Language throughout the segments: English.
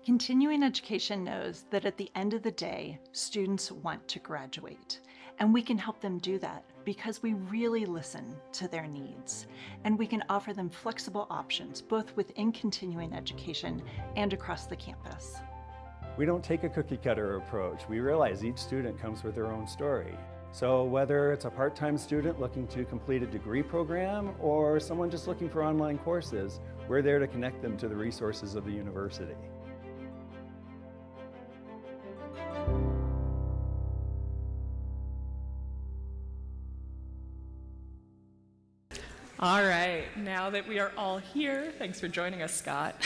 Continuing education knows that at the end of the day, students want to graduate, and we can help them do that because we really listen to their needs, and we can offer them flexible options both within continuing education and across the campus. We don't take a cookie cutter approach. We realize each student comes with their own story. So whether it's a part-time student looking to complete a degree program or someone just looking for online courses, we're there to connect them to the resources of the university. All right, now that we are all here, thanks for joining us, Scott.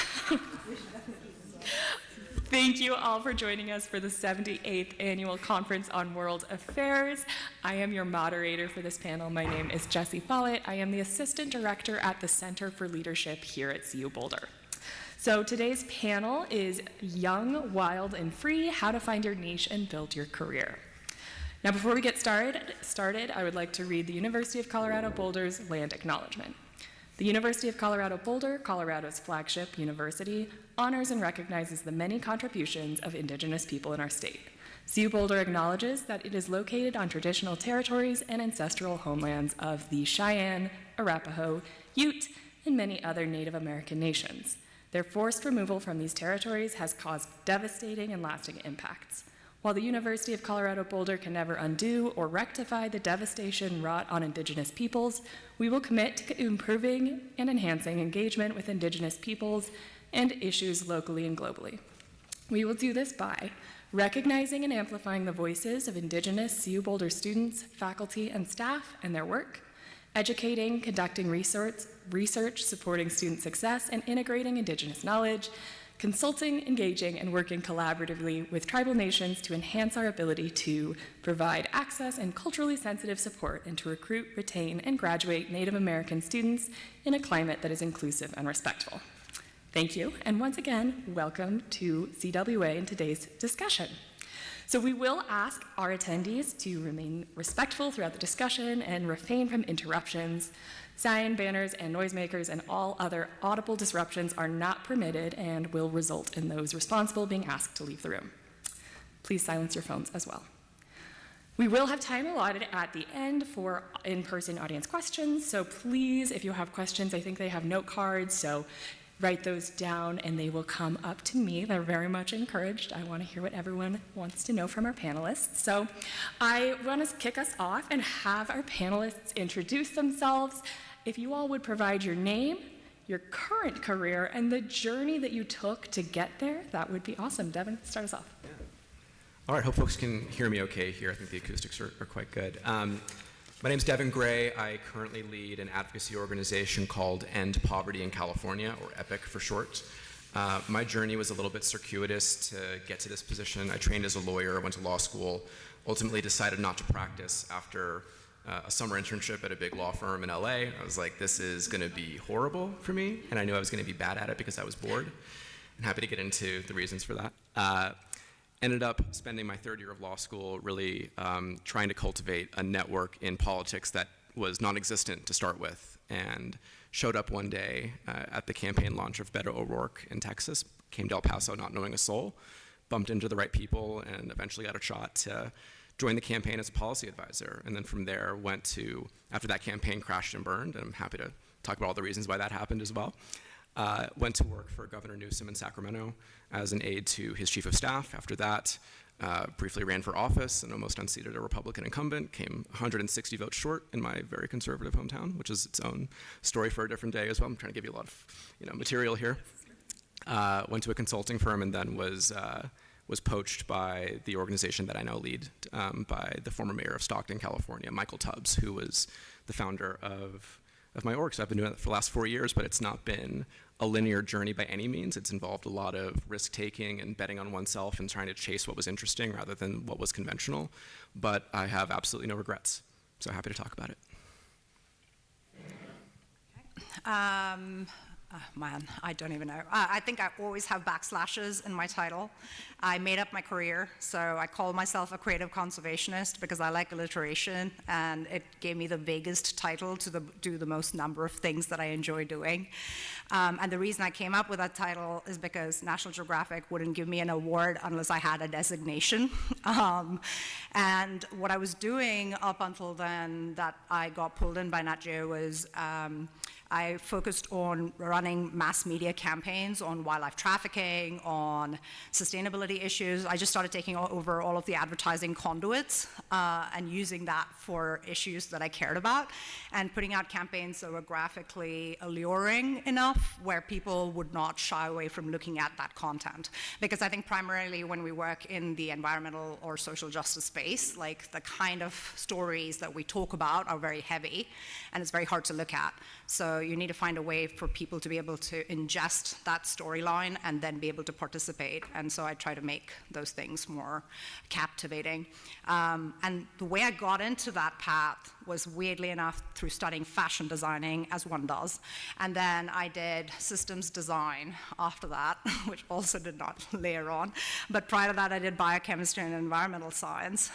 Thank you all for joining us for the 78th Annual Conference on World Affairs. I am your moderator for this panel. My name is Jessie Follett. I am the Assistant Director at the Center for Leadership here at CU Boulder. So today's panel is Young, Wild, and Free, How to Find Your Niche and Build Your Career. Now, before we get started, I would like to read the University of Colorado Boulder's land acknowledgement. The University of Colorado Boulder, Colorado's flagship university, honors and recognizes the many contributions of Indigenous people in our state. CU Boulder acknowledges that it is located on traditional territories and ancestral homelands of the Cheyenne, Arapaho, Ute, and many other Native American nations. Their forced removal from these territories has caused devastating and lasting impacts. While the University of Colorado Boulder can never undo or rectify the devastation wrought on Indigenous peoples, we will commit to improving and enhancing engagement with Indigenous peoples and issues locally and globally. We will do this by recognizing and amplifying the voices of Indigenous CU Boulder students, faculty, and staff and their work, educating, conducting research, supporting student success, and integrating Indigenous knowledge, consulting, engaging, and working collaboratively with tribal nations to enhance our ability to provide access and culturally sensitive support and to recruit, retain, and graduate Native American students in a climate that is inclusive and respectful. Thank you, and once again, welcome to CWA in today's discussion. So we will ask our attendees to remain respectful throughout the discussion and refrain from interruptions. Sign, banners, and noisemakers and all other audible disruptions are not permitted and will result in those responsible being asked to leave the room. Please silence your phones as well. We will have time allotted at the end for in-person audience questions, so please, if you have questions, I think they have note cards, so write those down and they will come up to me. They're very much encouraged. I want to hear what everyone wants to know from our panelists. So I want to kick us off and have our panelists introduce themselves. If you all would provide your name, your current career, and the journey that you took to get there, that would be awesome. Devin, start us off. Yeah. All right, hope folks can hear me okay here. I think the acoustics are quite good. My name's Devin Gray. I currently lead an advocacy organization called End Poverty in California, or EPIC for short. My journey was a little bit circuitous to get to this position. I trained as a lawyer, went to law school, ultimately decided not to practice after a summer internship at a big law firm in LA. I was like, this is going to be horrible for me, and I knew I was going to be bad at it because I was bored. I'm happy to get into the reasons for that. Ended up spending my third year of law school really trying to cultivate a network in politics that was non-existent to start with, and showed up one day at the campaign launch of Beto O'Rourke in Texas, came to El Paso not knowing a soul, bumped into the right people, and eventually got a shot to join the campaign as a policy advisor. And then from there went to, after that campaign crashed and burned, and I'm happy to talk about all the reasons why that happened as well, went to work for Governor Newsom in Sacramento as an aide to his chief of staff. After that, briefly ran for office and almost unseated a Republican incumbent, came 160 votes short in my very conservative hometown, which is its own story for a different day as well. I'm trying to give you a lot of material here. Went to a consulting firm and then was poached by the organization that I now lead by the former mayor of Stockton, California, Michael Tubbs, who was the founder of my org. So I've been doing it for the last 4 years, but it's not been a linear journey by any means. It's involved a lot of risk-taking and betting on oneself and trying to chase what was interesting rather than what was conventional. But I have absolutely no regrets, so happy to talk about it. Man, I don't even know. I think I always have backslashes in my title. I made up my career, so I call myself a creative conservationist because I like alliteration, and it gave me the vaguest title to do the most number of things that I enjoy doing. And the reason I came up with that title is because National Geographic wouldn't give me an award unless I had a designation. And what I was doing up until then that I got pulled in by Nat Geo was I focused on running mass media campaigns on wildlife trafficking, on sustainability issues. I just started taking over all of the advertising conduits and using that for issues that I cared about, and putting out campaigns that were graphically alluring enough where people would not shy away from looking at that content. Because I think primarily when we work in the environmental or social justice space, like the kind of stories that we talk about are very heavy, and it's very hard to look at. So you need to find a way for people to be able to ingest that storyline and then be able to participate. And so I try to make those things more captivating. And the way I got into that path was, weirdly enough, through studying fashion designing, as one does. And then I did systems design after that, which also did not layer on. But prior to that, I did biochemistry and environmental science.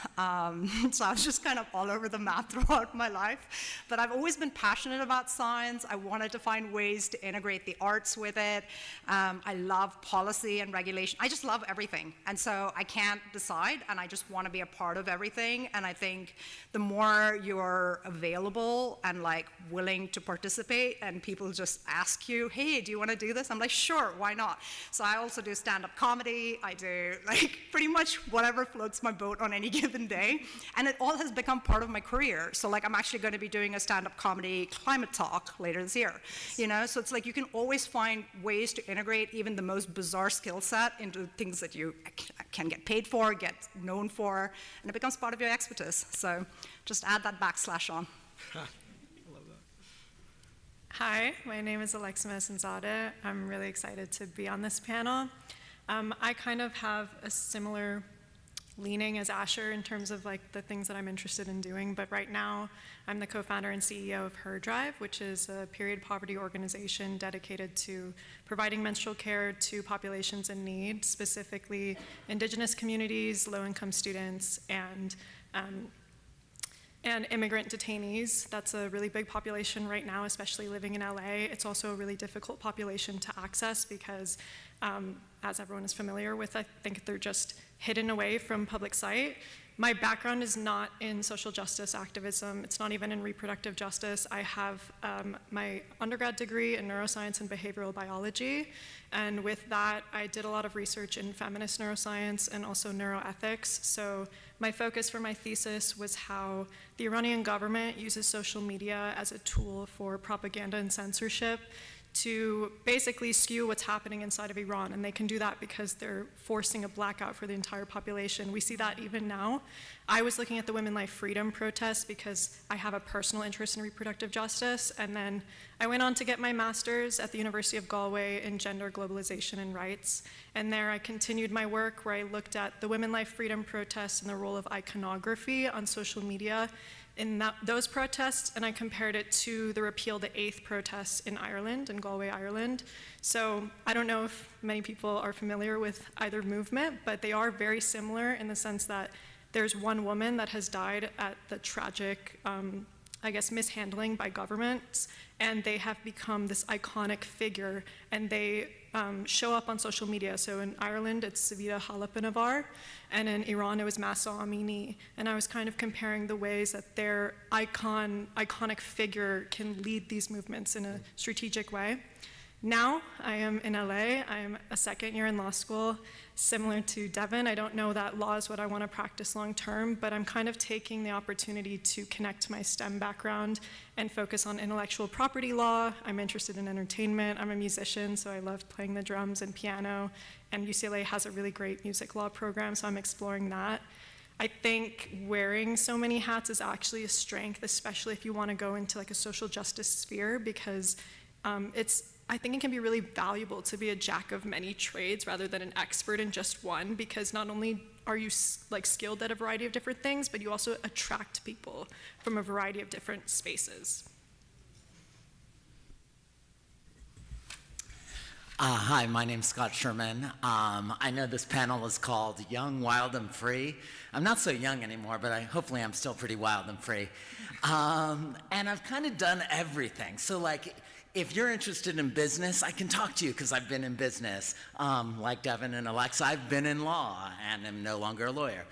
So I was just kind of all over the map throughout my life. But I've always been passionate about science. I wanted to find ways to integrate the arts with it. I love policy and regulation. I just love everything. And so I can't decide, and I just want to be a part of everything. And I think the more you're available and like willing to participate, and people just ask you, hey, do you want to do this? I'm like, sure, why not? So I also do stand-up comedy. I do like pretty much whatever floats my boat on any given day. And it all has become part of my career. So like I'm actually going to be doing a stand-up comedy climate talk later this year. You know, so it's like you can always find ways to integrate even the most bizarre skill set into things that you can get paid for, get known for, and it becomes part of your expertise. So just add that backslash on. Hi, my name is Alexa Messanzadeh. I'm really excited to be on this panel. I kind of have a similar leaning as Asher in terms of like the things that I'm interested in doing, but right now I'm the co-founder and CEO of Her Drive, which is a period poverty organization dedicated to providing menstrual care to populations in need, specifically Indigenous communities, low-income students, and immigrant detainees. That's a really big population right now, especially living in LA. It's also a really difficult population to access because, as everyone is familiar with, I think they're just hidden away from public sight. My background is not in social justice activism. It's not even in reproductive justice. I have my undergrad degree in neuroscience and behavioral biology. And with that, I did a lot of research in feminist neuroscience and also neuroethics. So my focus for my thesis was how the Iranian government uses social media as a tool for propaganda and censorship to basically skew what's happening inside of Iran. And they can do that because they're forcing a blackout for the entire population. We see that even now. I was looking at the Women Life Freedom protests because I have a personal interest in reproductive justice. And then I went on to get my master's at the University of Galway in gender, globalization, and rights. And there I continued my work where I looked at the Women Life Freedom protests and the role of iconography on social media in those protests, and I compared it to the Repeal the Eighth protests in Ireland, in Galway, Ireland. So I don't know if many people are familiar with either movement, but they are very similar in the sense that there's one woman that has died at the tragic, mishandling by governments, and they have become this iconic figure, and they show up on social media. So in Ireland, it's Savita Halappanavar, and in Iran, it was Mahsa Amini. And I was kind of comparing the ways that their iconic figure can lead these movements in a strategic way. Now, I am in LA. I am a second year in law school. Similar to Devin, I don't know that law is what I want to practice long term, but I'm kind of taking the opportunity to connect to my STEM background and focus on intellectual property law. I'm interested in entertainment. I'm a musician, so I love playing the drums and piano. And UCLA has a really great music law program, so I'm exploring that. I think wearing so many hats is actually a strength, especially if you want to go into like a social justice sphere, because I think it can be really valuable to be a jack of many trades rather than an expert in just one, because not only are you like skilled at a variety of different things, but you also attract people from a variety of different spaces. Hi, my name's Scott Sherman. I know this panel is called Young, Wild, and Free. I'm not so young anymore, but hopefully I'm still pretty wild and free. And I've kind of done everything. So like, if you're interested in business, I can talk to you because I've been in business. Like Devin and Alexa, I've been in law and am no longer a lawyer.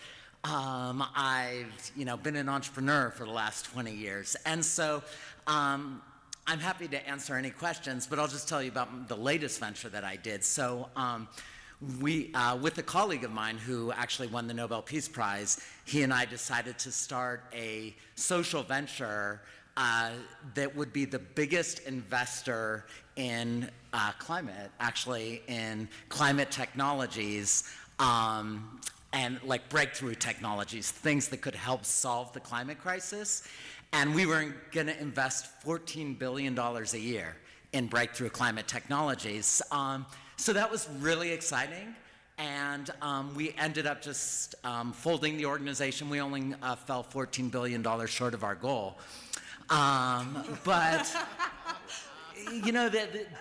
I've been an entrepreneur for the last 20 years. And so I'm happy to answer any questions, but I'll just tell you about the latest venture that I did. So with a colleague of mine who actually won the Nobel Peace Prize, he and I decided to start a social venture that would be the biggest investor in climate, actually in climate technologies, and like breakthrough technologies, things that could help solve the climate crisis. And we were going to invest $14 billion a year in breakthrough climate technologies. So that was really exciting. And we ended up just folding the organization. We only fell $14 billion short of our goal. But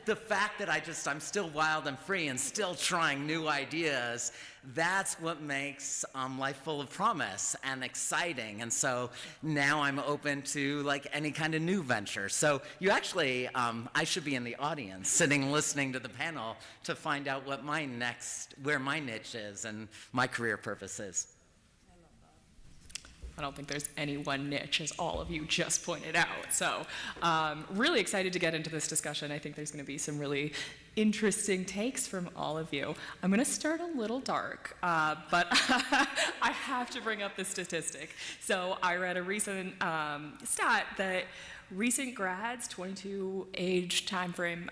the fact that I'm still wild and free and still trying new ideas, that's what makes life full of promise and exciting. And so now I'm open to like any kind of new venture. So you actually, I should be in the audience sitting listening to the panel to find out where my niche is and my career purpose is. I don't think there's any one niche, as all of you just pointed out. So really excited to get into this discussion. I think there's going to be some really interesting takes from all of you. I'm going to start a little dark, but I have to bring up the statistic. So I read a recent stat that recent grads, 22 age timeframe,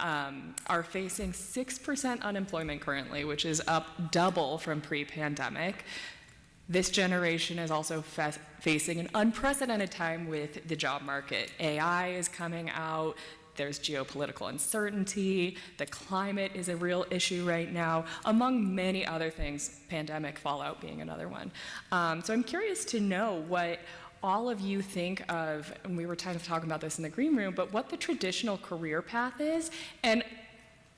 are facing 6% unemployment currently, which is up double from pre-pandemic. This generation is also facing an unprecedented time with the job market. AI is coming out, there's geopolitical uncertainty, the climate is a real issue right now, among many other things, pandemic fallout being another one. So I'm curious to know what all of you think of, and we were kind of talking about this in the green room, but what the traditional career path is. And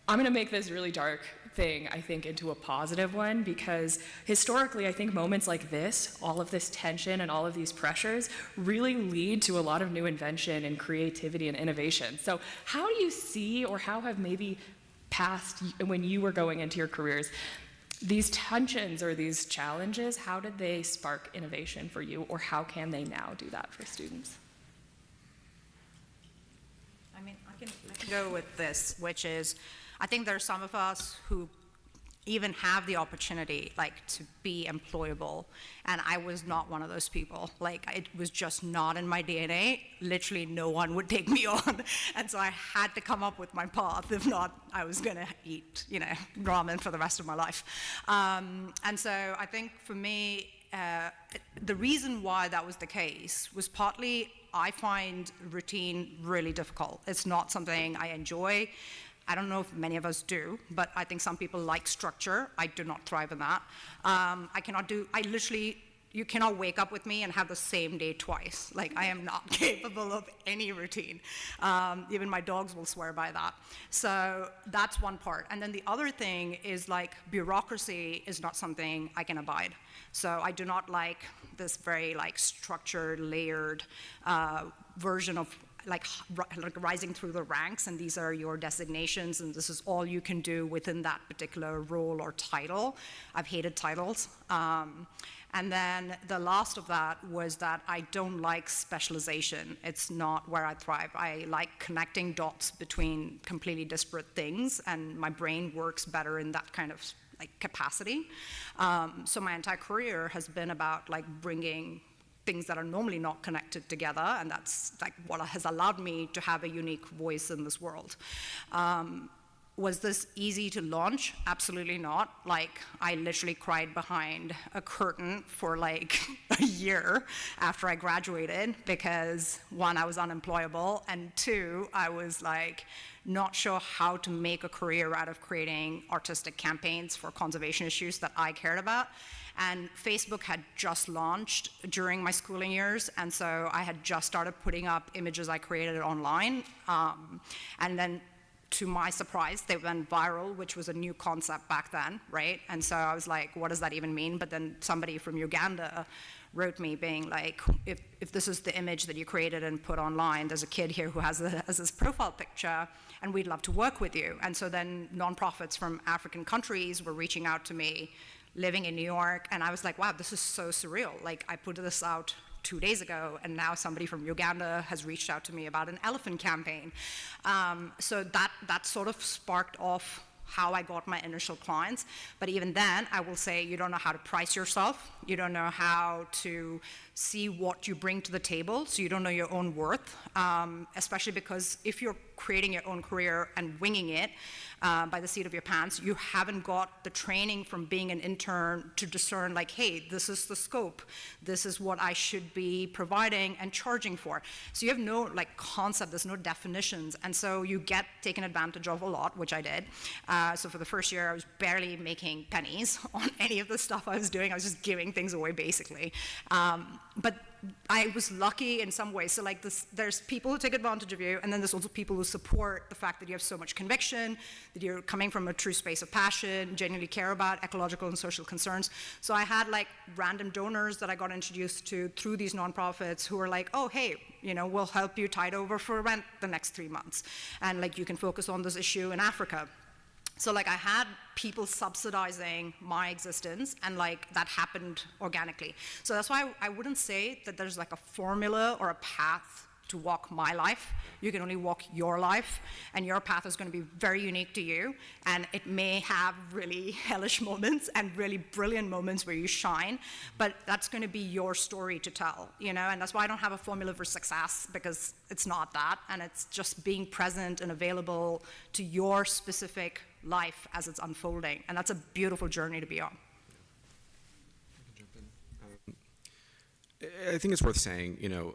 I'm gonna make this really dark thing, I think, into a positive one, because historically, I think moments like this, all of this tension and all of these pressures really lead to a lot of new invention and creativity and innovation. So how do you see, or how have maybe past, when you were going into your careers, these tensions or these challenges, how did they spark innovation for you, or how can they now do that for students? I mean, I can go with this, which is, I think there are some of us who even have the opportunity, like, to be employable, and I was not one of those people. Like, it was just not in my DNA. Literally, no one would take me on, and so I had to come up with my path. If not, I was gonna eat, ramen for the rest of my life. And so I think for me, the reason why that was the case was partly I find routine really difficult. It's not something I enjoy. I don't know if many of us do, but I think some people like structure. I do not thrive in that. You cannot wake up with me and have the same day twice. Like, I am not capable of any routine. Even my dogs will swear by that. So that's one part. And then the other thing is, like, bureaucracy is not something I can abide. So I do not like this very, like, structured, layered version of like rising through the ranks, and these are your designations, and this is all you can do within that particular role or title. I've hated titles. And then the last of that was that I don't like specialization. It's not where I thrive. I like connecting dots between completely disparate things, and my brain works better in that kind of like capacity. So my entire career has been about like bringing things that are normally not connected together, and that's like what has allowed me to have a unique voice in this world. Was this easy to launch? Absolutely not. Like, I literally cried behind a curtain for like a year after I graduated because, one, I was unemployable, and two, I was like not sure how to make a career out of creating artistic campaigns for conservation issues that I cared about. And Facebook had just launched during my schooling years, and so I had just started putting up images I created online. And then to my surprise, they went viral, which was a new concept back then, right? And so I was like, what does that even mean? But then somebody from Uganda wrote me being like, if this is the image that you created and put online, there's a kid here who has this profile picture, and we'd love to work with you. And so then nonprofits from African countries were reaching out to me, living in New York, and I was like, wow, this is so surreal. Like, I put this out 2 days ago, and now somebody from Uganda has reached out to me about an elephant campaign. So that sort of sparked off how I got my initial clients. But even then, I will say you don't know how to price yourself. You don't know how to see what you bring to the table, so you don't know your own worth, especially because if you're creating your own career and winging it by the seat of your pants, you haven't got the training from being an intern to discern like, hey, this is the scope, this is what I should be providing and charging for. So you have no like concept, there's no definitions, and so you get taken advantage of a lot, which I did. So for the first year, I was barely making pennies on any of the stuff I was doing. I was just giving things away, basically. But I was lucky in some ways. So like this, there's people who take advantage of you, and then there's also people who support the fact that you have so much conviction, that you're coming from a true space of passion, genuinely care about ecological and social concerns. So I had like random donors that I got introduced to through these nonprofits who were like, oh, hey, you know, we'll help you tide over for rent the next 3 months. And like, you can focus on this issue in Africa. So like I had people subsidizing my existence, and like that happened organically. So that's why I wouldn't say that there's like a formula or a path to walk my life. You can only walk your life, and your path is going to be very unique to you, and it may have really hellish moments and really brilliant moments where you shine, but that's going to be your story to tell, you know. And that's why I don't have a formula for success, because it's not that, and it's just being present and available to your specific life as it's unfolding, and that's a beautiful journey to be on. I think it's worth saying, you know,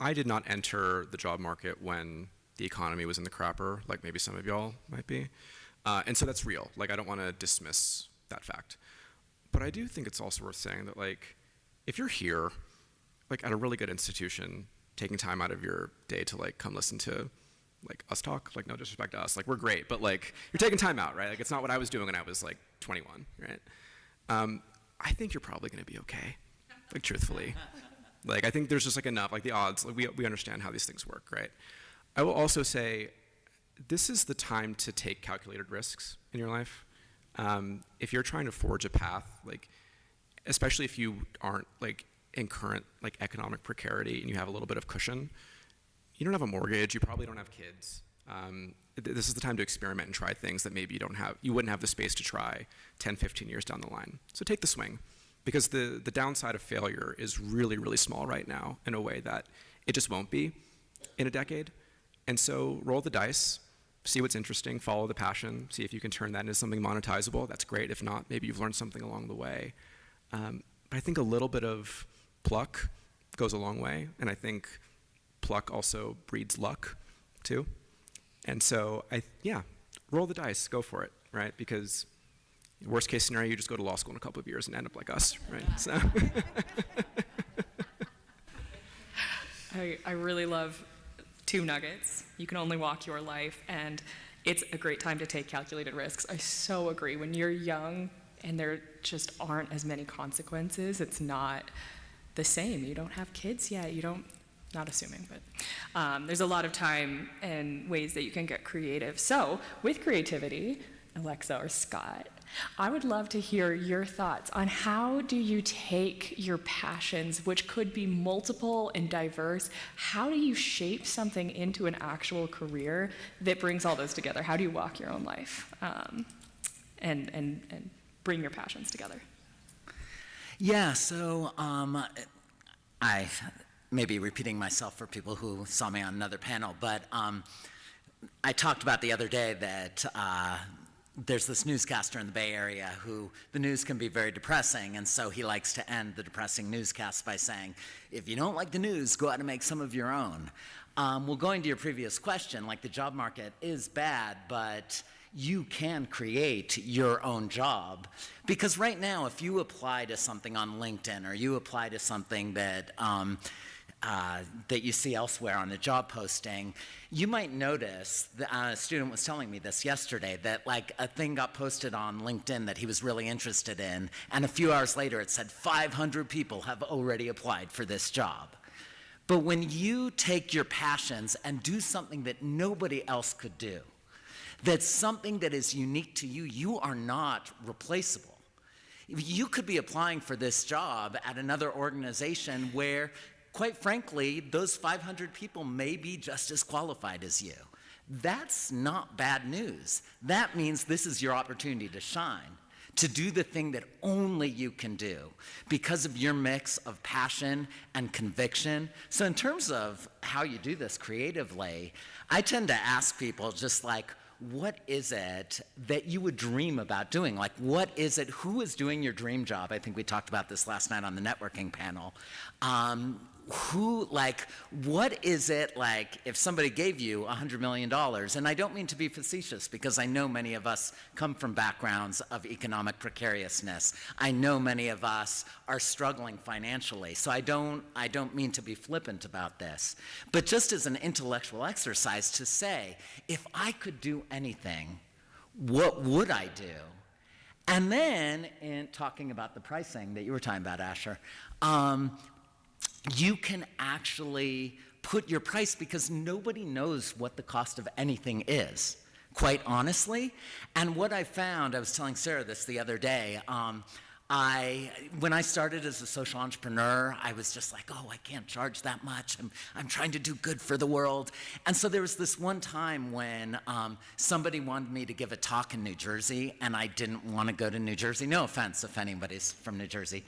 I did not enter the job market when the economy was in the crapper, like maybe some of y'all might be. And so that's real. Like, I don't want to dismiss that fact. But I do think it's also worth saying that, like, if you're here, like, at a really good institution, taking time out of your day to, like, come listen to, like, us talk, like, no disrespect to us, like, we're great, but, like, you're taking time out, right? Like, it's not what I was doing when I was, like, 21, right? I think you're probably going to be okay, like, truthfully. Like, I think there's just like enough, like the odds, like we understand how these things work, right? I will also say, this is the time to take calculated risks in your life. If you're trying to forge a path, like, especially if you aren't like in current like economic precarity and you have a little bit of cushion, you don't have a mortgage, you probably don't have kids. This is the time to experiment and try things that maybe you wouldn't have the space to try 10, 15 years down the line. So take the swing. Because the downside of failure is really, really small right now in a way that it just won't be in a decade. And so roll the dice, see what's interesting, follow the passion, see if you can turn that into something monetizable. That's great. If not, maybe you've learned something along the way. But I think a little bit of pluck goes a long way. And I think pluck also breeds luck, too. And so, roll the dice, go for it, right? Because worst case scenario, you just go to law school in a couple of years and end up like us, right? So. I really love 2 nuggets. You can only walk your life, and it's a great time to take calculated risks. I so agree. When you're young and there just aren't as many consequences, it's not the same. You don't have kids yet. Not assuming, but there's a lot of time and ways that you can get creative. So with creativity, Alexa or Scott, I would love to hear your thoughts on how do you take your passions, which could be multiple and diverse, how do you shape something into an actual career that brings all those together? How do you walk your own life and bring your passions together? Yeah, so I may be repeating myself for people who saw me on another panel, but I talked about the other day that there's this newscaster in the Bay Area who the news can be very depressing, and so he likes to end the depressing newscast by saying, if you don't like the news, go out and make some of your own. Well, going to your previous question, like the job market is bad, but you can create your own job. Because right now, if you apply to something on LinkedIn or you apply to something that that you see elsewhere on a job posting, you might notice, a student was telling me this yesterday, that like a thing got posted on LinkedIn that he was really interested in, and a few hours later it said 500 people have already applied for this job. But when you take your passions and do something that nobody else could do, that's something that is unique to you, you are not replaceable. You could be applying for this job at another organization where, quite frankly, those 500 people may be just as qualified as you. That's not bad news. That means this is your opportunity to shine, to do the thing that only you can do because of your mix of passion and conviction. So in terms of how you do this creatively, I tend to ask people just like, what is it that you would dream about doing? Like, what is it, who is doing your dream job? I think we talked about this last night on the networking panel. What is it like if somebody gave you $100 million? And I don't mean to be facetious, because I know many of us come from backgrounds of economic precariousness. I know many of us are struggling financially, so I don't mean to be flippant about this. But just as an intellectual exercise to say, if I could do anything, what would I do? And then, in talking about the pricing that you were talking about, Asher, you can actually put your price, because nobody knows what the cost of anything is, quite honestly. And what I found, I was telling Sarah this the other day, when I started as a social entrepreneur, I was just like, oh, I can't charge that much. I'm trying to do good for the world. And so there was this one time when somebody wanted me to give a talk in New Jersey, and I didn't want to go to New Jersey. No offense if anybody's from New Jersey.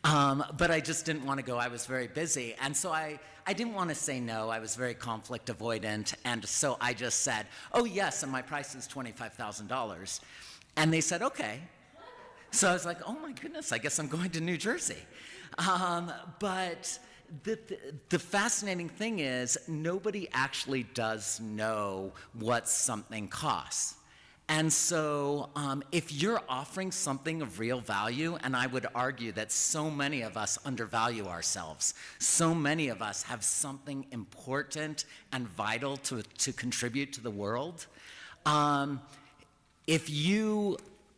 But I just didn't want to go. I was very busy. And so I didn't want to say no. I was very conflict avoidant. And so I just said, oh, yes, and my price is $25,000. And they said, okay. So I was like, oh my goodness, I guess I'm going to New Jersey. But the fascinating thing is, nobody actually does know what something costs. And so if you're offering something of real value, and I would argue that so many of us undervalue ourselves, so many of us have something important and vital to contribute to the world, if you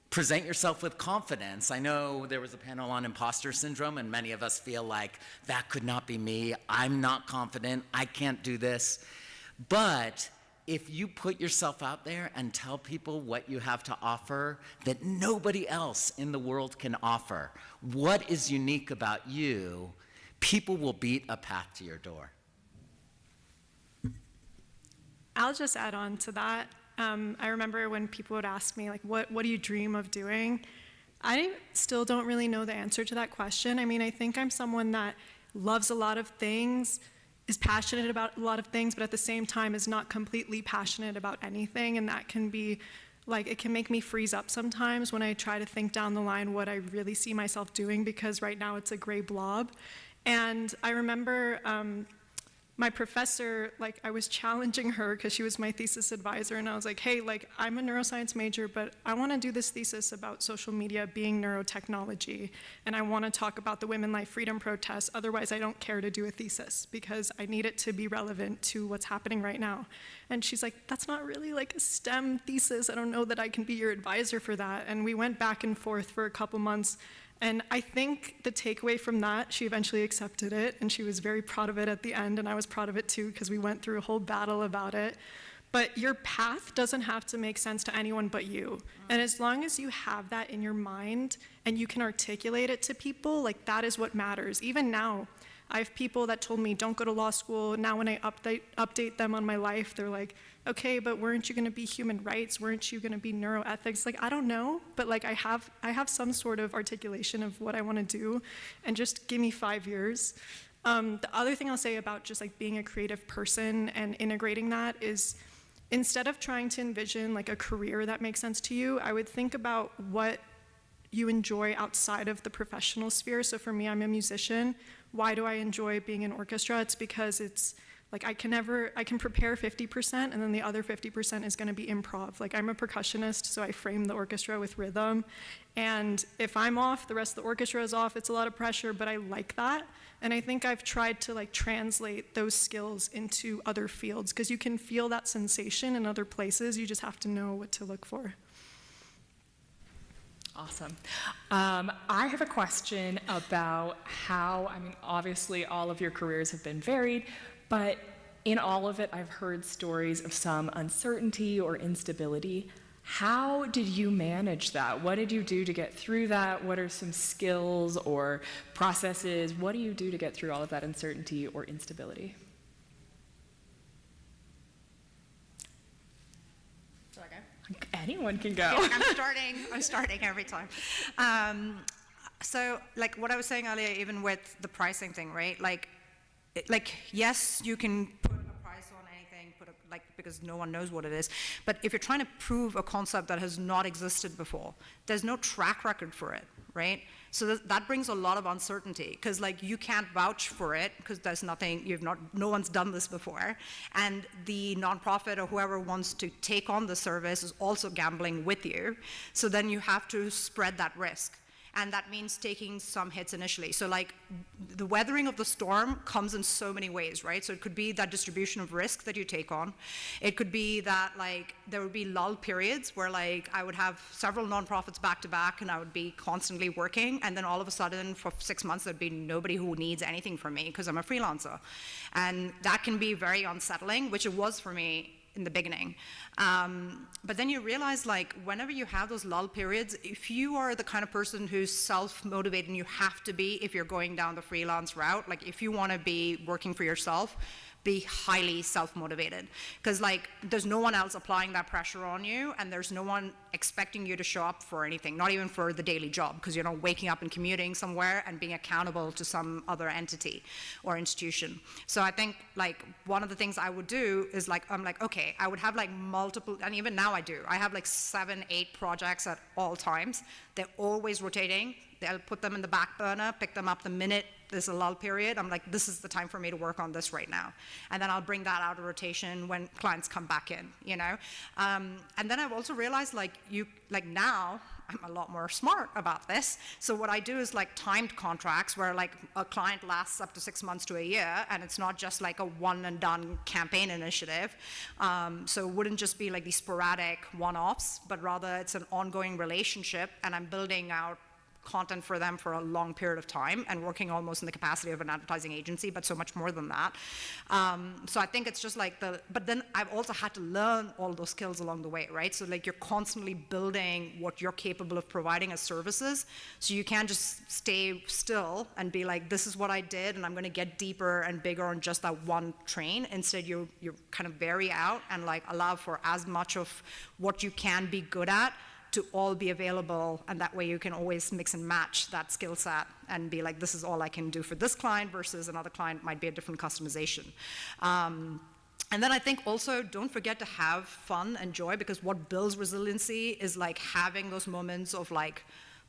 present yourself with confidence. I know there was a panel on imposter syndrome, and many of us feel like, that could not be me, I'm not confident, I can't do this. But if you put yourself out there and tell people what you have to offer that nobody else in the world can offer, what is unique about you, people will beat a path to your door. I'll just add on to that. I remember when people would ask me, like, what do you dream of doing? I still don't really know the answer to that question. I mean, I think I'm someone that loves a lot of things, is passionate about a lot of things, but at the same time is not completely passionate about anything. And that can be, like, it can make me freeze up sometimes when I try to think down the line what I really see myself doing, because right now it's a gray blob. And I remember my professor, like, I was challenging her because she was my thesis advisor, and I was like, hey, like, I'm a neuroscience major, but I want to do this thesis about social media being neurotechnology, and I want to talk about the Women Life Freedom protests. Otherwise, I don't care to do a thesis because I need it to be relevant to what's happening right now. And she's like, that's not really like a STEM thesis. I don't know that I can be your advisor for that. And we went back and forth for a couple months. And I think the takeaway from that, she eventually accepted it, and she was very proud of it at the end, and I was proud of it too, because we went through a whole battle about it. But your path doesn't have to make sense to anyone but you. And as long as you have that in your mind and you can articulate it to people, like, that is what matters. Even now, I have people that told me, don't go to law school. Now when I update them on my life, they're like, okay, but weren't you gonna be human rights? Weren't you gonna be neuroethics? Like, I don't know, but like, I have some sort of articulation of what I wanna do, and just give me 5 years. The other thing I'll say about just like being a creative person and integrating that is, instead of trying to envision like a career that makes sense to you, I would think about what you enjoy outside of the professional sphere. So for me, I'm a musician. Why do I enjoy being in orchestra? It's because it's like I can prepare 50%, and then the other 50% is gonna be improv. Like, I'm a percussionist, so I frame the orchestra with rhythm. And if I'm off, the rest of the orchestra is off. It's a lot of pressure, but I like that And I think I've tried to like translate those skills into other fields, because you can feel that sensation in other places. You just have to know what to look for. Awesome. I have a question about how, I mean, obviously all of your careers have been varied, but in all of it, I've heard stories of some uncertainty or instability. How did you manage that? What did you do to get through that? What are some skills or processes? What do you do to get through all of that uncertainty or instability? Anyone can go. Yeah, I'm starting every time. So like what I was saying earlier, even with the pricing thing, right? Like yes, you can put a price on anything, because no one knows what it is. But if you're trying to prove a concept that has not existed before, there's no track record for it, right? So that brings a lot of uncertainty, because like you can't vouch for it because there's nothing, no one's done this before, and the nonprofit or whoever wants to take on the service is also gambling with you. So then you have to spread that risk. And that means taking some hits initially. So like the weathering of the storm comes in so many ways, right? So it could be that distribution of risk that you take on. It could be that like there would be lull periods where like I would have several nonprofits back to back and I would be constantly working, and then all of a sudden for 6 months there'd be nobody who needs anything from me because I'm a freelancer. And that can be very unsettling, which it was for me in the beginning. But then you realize, like, whenever you have those lull periods, if you are the kind of person who's self-motivated, and you have to be if you're going down the freelance route, like if you want to be working for yourself, be highly self-motivated, because like there's no one else applying that pressure on you, and there's no one expecting you to show up for anything, not even for the daily job, because you're not waking up and commuting somewhere and being accountable to some other entity or institution. So I think like one of the things I would do is like, I'm like, okay, I would have like multiple, and even now I do, I have like 7, 8 projects at all times. They're always rotating. They'll put them in the back burner, pick them up the minute there's a lull period. I'm like, this is the time for me to work on this right now. And then I'll bring that out of rotation when clients come back in, you know? And then I've also realized like now, I'm a lot more smart about this. So what I do is like timed contracts where like a client lasts up to 6 months to a year, and it's not just like a one and done campaign initiative. So it wouldn't just be like these sporadic one-offs, but rather it's an ongoing relationship, and I'm building out content for them for a long period of time and working almost in the capacity of an advertising agency, but so much more than that. So I think it's just like but then I've also had to learn all those skills along the way, right? So like you're constantly building what you're capable of providing as services. So you can't just stay still and be like, this is what I did and I'm gonna get deeper and bigger on just that one train. Instead, you kind of vary out and like allow for as much of what you can be good at to all be available, and that way you can always mix and match that skill set and be like, this is all I can do for this client versus another client might be a different customization. And then I think also don't forget to have fun and joy, because what builds resiliency is like having those moments of like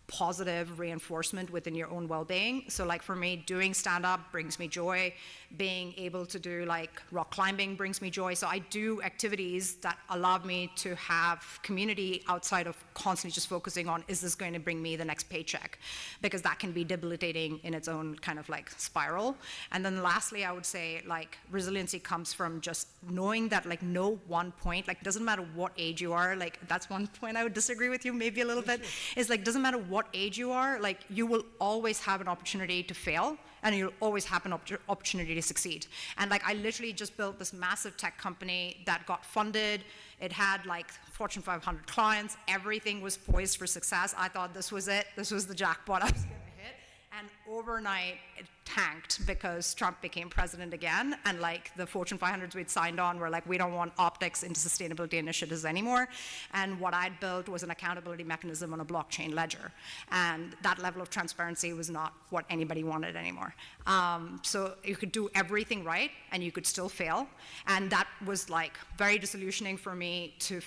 positive reinforcement within your own well-being. So like for me, doing stand-up brings me joy. Being able to do like rock climbing brings me joy. So I do activities that allow me to have community outside of constantly just focusing on, is this going to bring me the next paycheck? Because that can be debilitating in its own kind of like spiral. And then lastly, I would say like resiliency comes from just knowing that like no one point, like doesn't matter what age you are, like that's one point I would disagree with you maybe a little bit, is like doesn't matter what age you are, like you will always have an opportunity to fail, and you'll always have an opportunity to succeed. And like I literally just built this massive tech company that got funded. It had like Fortune 500 clients. Everything was poised for success. I thought this was it. This was the jackpot I was gonna hit. And overnight, it tanked because Trump became president again, and like the Fortune 500s we'd signed on were like, we don't want optics into sustainability initiatives anymore. And what I'd built was an accountability mechanism on a blockchain ledger. And that level of transparency was not what anybody wanted anymore. So you could do everything right, and you could still fail. And that was like very disillusioning for me to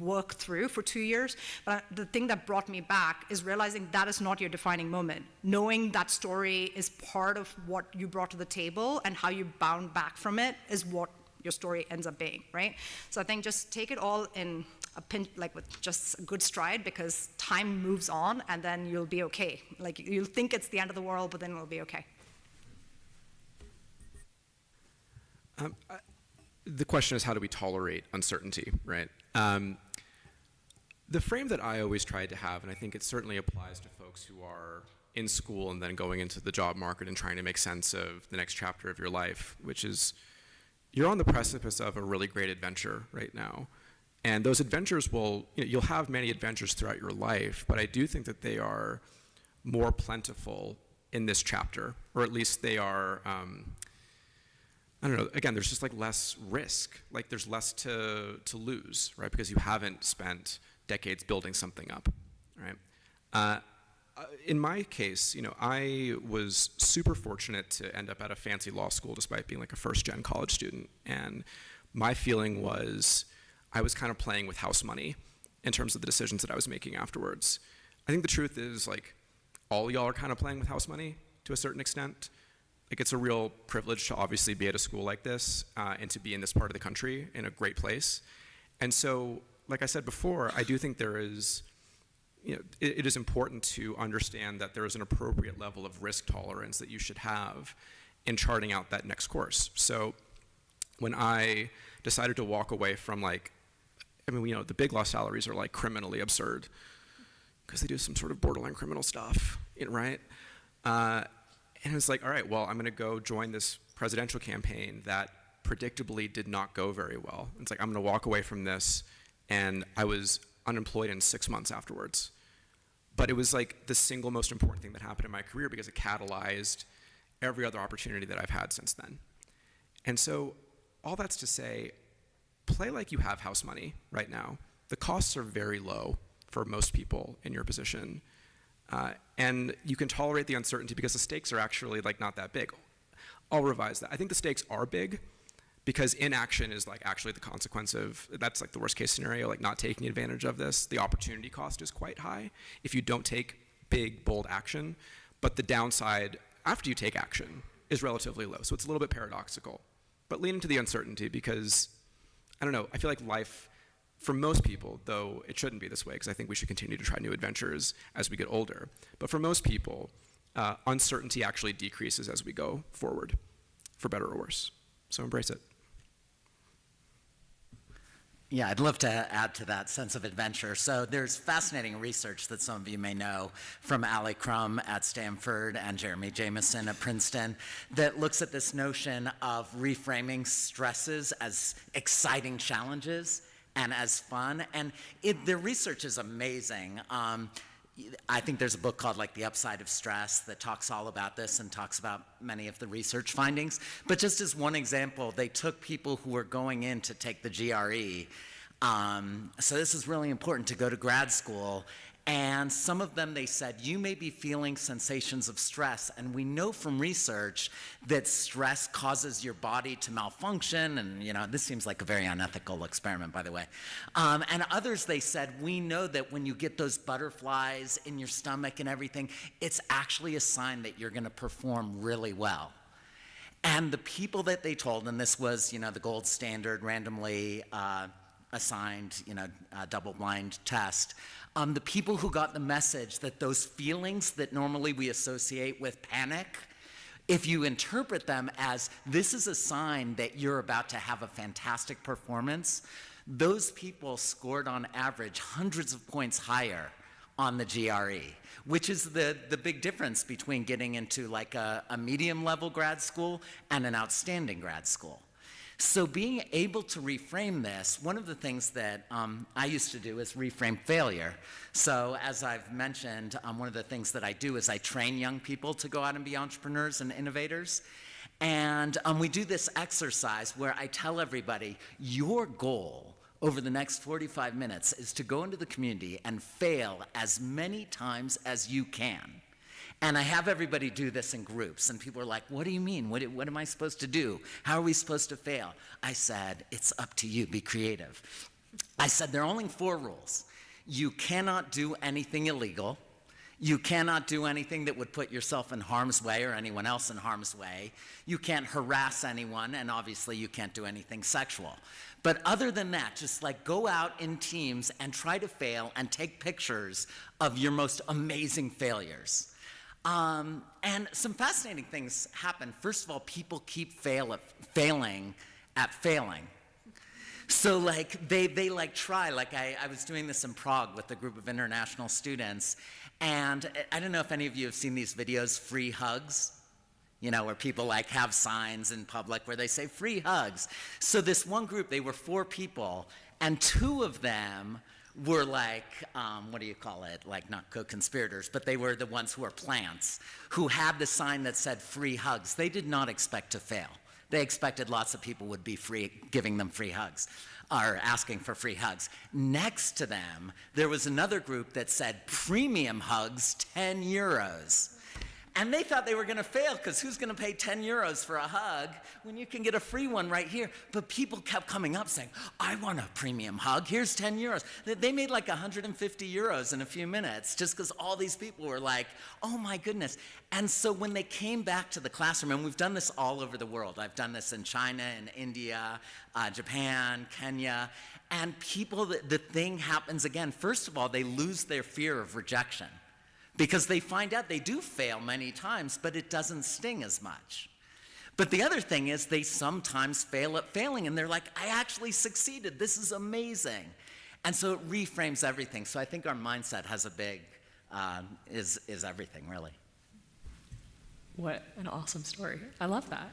work through for 2 years. But the thing that brought me back is realizing that is not your defining moment. Knowing that story is part of what you brought to the table, and how you bound back from it is what your story ends up being, right? So I think just take it all in a pinch, like with just a good stride, because time moves on, and then you'll be okay. Like you'll think it's the end of the world, but then it'll be okay. The question is, how do we tolerate uncertainty, right? The frame that I always tried to have, and I think it certainly applies to folks who are in school and then going into the job market and trying to make sense of the next chapter of your life, which is you're on the precipice of a really great adventure right now. And those adventures you'll have many adventures throughout your life, but I do think that they are more plentiful in this chapter, or at least they are, I don't know, again, there's just like less risk, like there's less to lose, right? Because you haven't spent decades building something up, right? In my case, I was super fortunate to end up at a fancy law school despite being like a first-gen college student. And my feeling was I was kind of playing with house money in terms of the decisions that I was making afterwards. I think the truth is like all y'all are kind of playing with house money to a certain extent. Like it's a real privilege to obviously be at a school like this and to be in this part of the country in a great place. And so, like I said before, I do think there is, it is important to understand that there is an appropriate level of risk tolerance that you should have in charting out that next course. So when I decided to walk away from the big law salaries are like criminally absurd because they do some sort of borderline criminal stuff, right? And it's like, all right, well, I'm gonna go join this presidential campaign that predictably did not go very well. It's like, I'm gonna walk away from this, and I was unemployed in 6 months afterwards. But it was like the single most important thing that happened in my career because it catalyzed every other opportunity that I've had since then. And so all that's to say, play like you have house money right now. The costs are very low for most people in your position. And you can tolerate the uncertainty because the stakes are actually like not that big. I'll revise that. I think the stakes are big because inaction is like actually the consequence of, that's like the worst case scenario, like not taking advantage of this. The opportunity cost is quite high if you don't take big, bold action. But the downside after you take action is relatively low. So it's a little bit paradoxical. But lean into the uncertainty because, I don't know, I feel like life, for most people, though it shouldn't be this way because I think we should continue to try new adventures as we get older, but for most people, uncertainty actually decreases as we go forward, for better or worse. So embrace it. Yeah, I'd love to add to that sense of adventure. So there's fascinating research that some of you may know from Ali Crum at Stanford and Jeremy Jameson at Princeton that looks at this notion of reframing stresses as exciting challenges and as fun. And their research is amazing. I think there's a book called like The Upside of Stress that talks all about this and talks about many of the research findings. But just as one example, they took people who were going in to take the GRE. So this is really important to go to grad school. And some of them, they said, you may be feeling sensations of stress. And we know from research that stress causes your body to malfunction. And, this seems like a very unethical experiment, by the way. And others, they said, we know that when you get those butterflies in your stomach and everything, it's actually a sign that you're going to perform really well. And the people that they told, and this was, the gold standard, randomly assigned, double-blind test, the people who got the message that those feelings that normally we associate with panic, if you interpret them as this is a sign that you're about to have a fantastic performance, those people scored on average hundreds of points higher on the GRE, which is the big difference between getting into like a medium level grad school and an outstanding grad school. So being able to reframe this, one of the things that I used to do is reframe failure. So as I've mentioned, one of the things that I do is I train young people to go out and be entrepreneurs and innovators. And we do this exercise where I tell everybody, your goal over the next 45 minutes is to go into the community and fail as many times as you can. And I have everybody do this in groups, and people are like, what do you mean? What am I supposed to do? How are we supposed to fail? I said, it's up to you, be creative. I said, there are only 4 rules. You cannot do anything illegal. You cannot do anything that would put yourself in harm's way or anyone else in harm's way. You can't harass anyone, and obviously you can't do anything sexual. But other than that, just like go out in teams and try to fail and take pictures of your most amazing failures. And some fascinating things happen. First of all, people keep failing at failing. So like they like try, like I was doing this in Prague with a group of international students, and I don't know if any of you have seen these videos, free hugs, you know, where people like have signs in public where they say free hugs. So this one group, they were 4 people, and 2 of them were like, what do you call it? Like not co-conspirators, but they were the ones who were plants, who had the sign that said free hugs. They did not expect to fail. They expected lots of people would be free, giving them free hugs, or asking for free hugs. Next to them, there was another group that said premium hugs, 10 euros. And they thought they were gonna fail, because who's gonna pay 10 euros for a hug when you can get a free one right here? But people kept coming up saying, I want a premium hug, here's 10 euros. They made like 150 euros in a few minutes, just because all these people were like, oh my goodness. And so when they came back to the classroom, and we've done this all over the world. I've done this in China, in India, Japan, Kenya, and people, the thing happens again. First of all, they lose their fear of rejection, because they find out they do fail many times, but it doesn't sting as much. But the other thing is they sometimes fail at failing, and they're like, I actually succeeded, this is amazing. And so it reframes everything. So I think our mindset has a big, is everything, really. What an awesome story. I love that.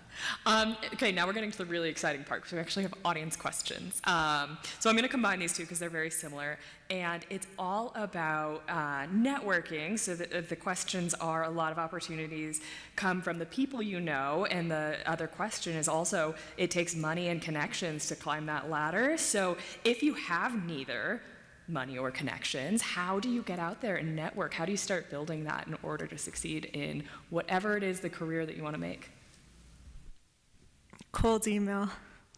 Okay, now we're getting to the really exciting part, because we actually have audience questions. So I'm going to combine these two because they're very similar. And it's all about networking. So the questions are, a lot of opportunities come from the people you know. And the other question is also, it takes money and connections to climb that ladder. So if you have neither money or connections, how do you get out there and network? How do you start building that in order to succeed in whatever it is, the career that you want to make? Cold email.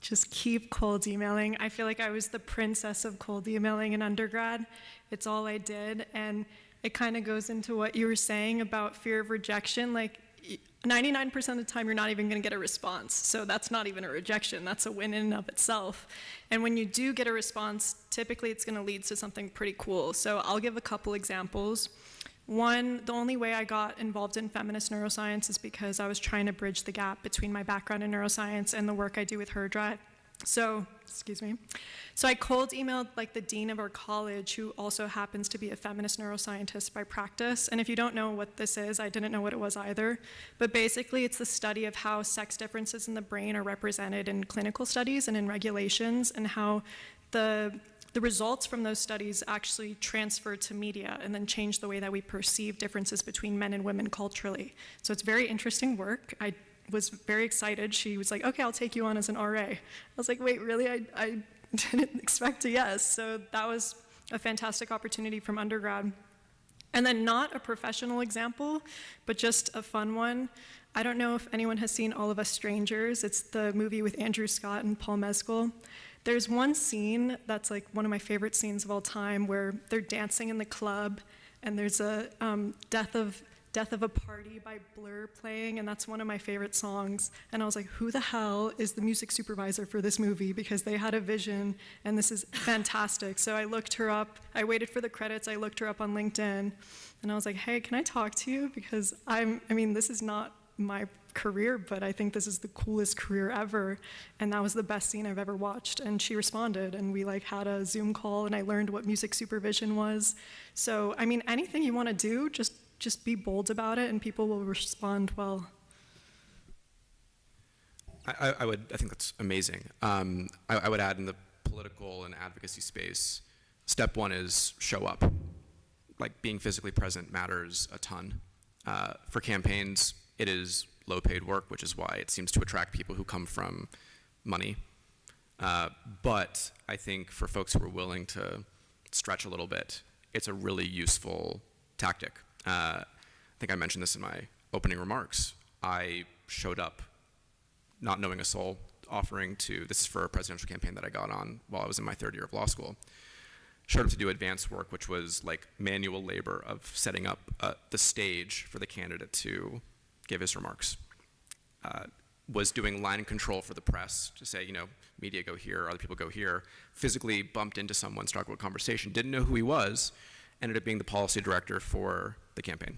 Just keep cold emailing. I feel like I was the princess of cold emailing in undergrad. It's all I did. And it kind of goes into what you were saying about fear of rejection. Like 99% of the time, you're not even going to get a response. So that's not even a rejection. That's a win in and of itself. And when you do get a response, typically it's going to lead to something pretty cool. So I'll give a couple examples. One, the only way I got involved in feminist neuroscience is because I was trying to bridge the gap between my background in neuroscience and the work I do with HerDrive. So I cold emailed like the dean of our college, who also happens to be a feminist neuroscientist by practice. And if you don't know what this is, I didn't know what it was either. But basically, it's the study of how sex differences in the brain are represented in clinical studies and in regulations, and how the results from those studies actually transfer to media and then change the way that we perceive differences between men and women culturally. So it's very interesting work. I was very excited. She was like, okay, I'll take you on as an RA. I was like, wait, really? I didn't expect a yes. So that was a fantastic opportunity from undergrad. And then not a professional example, but just a fun one. I don't know if anyone has seen All of Us Strangers. It's the movie with Andrew Scott and Paul Mescal. There's one scene that's like one of my favorite scenes of all time, where they're dancing in the club, and there's a Death of a Party by Blur playing, and that's one of my favorite songs. And I was like, who the hell is the music supervisor for this movie? Because they had a vision, and this is fantastic. So I looked her up. I waited for the credits. I looked her up on LinkedIn, and I was like, hey, can I talk to you? Because this is not my career, but I think this is the coolest career ever. And that was the best scene I've ever watched. And she responded, and we like had a Zoom call, and I learned what music supervision was. So, anything you want to do, just be bold about it, and people will respond well. I think that's amazing. I would add, in the political and advocacy space, step one is show up. Like, being physically present matters a ton. For campaigns, it is low-paid work, which is why it seems to attract people who come from money. But I think for folks who are willing to stretch a little bit, it's a really useful tactic. I think I mentioned this in my opening remarks. I showed up not knowing a soul, offering to, this is for a presidential campaign that I got on while I was in my third year of law school. Showed up to do advanced work, which was like manual labor of setting up the stage for the candidate to give his remarks. Was doing line control for the press to say, media go here, other people go here. Physically bumped into someone, started a conversation, didn't know who he was, ended up being the policy director for the campaign.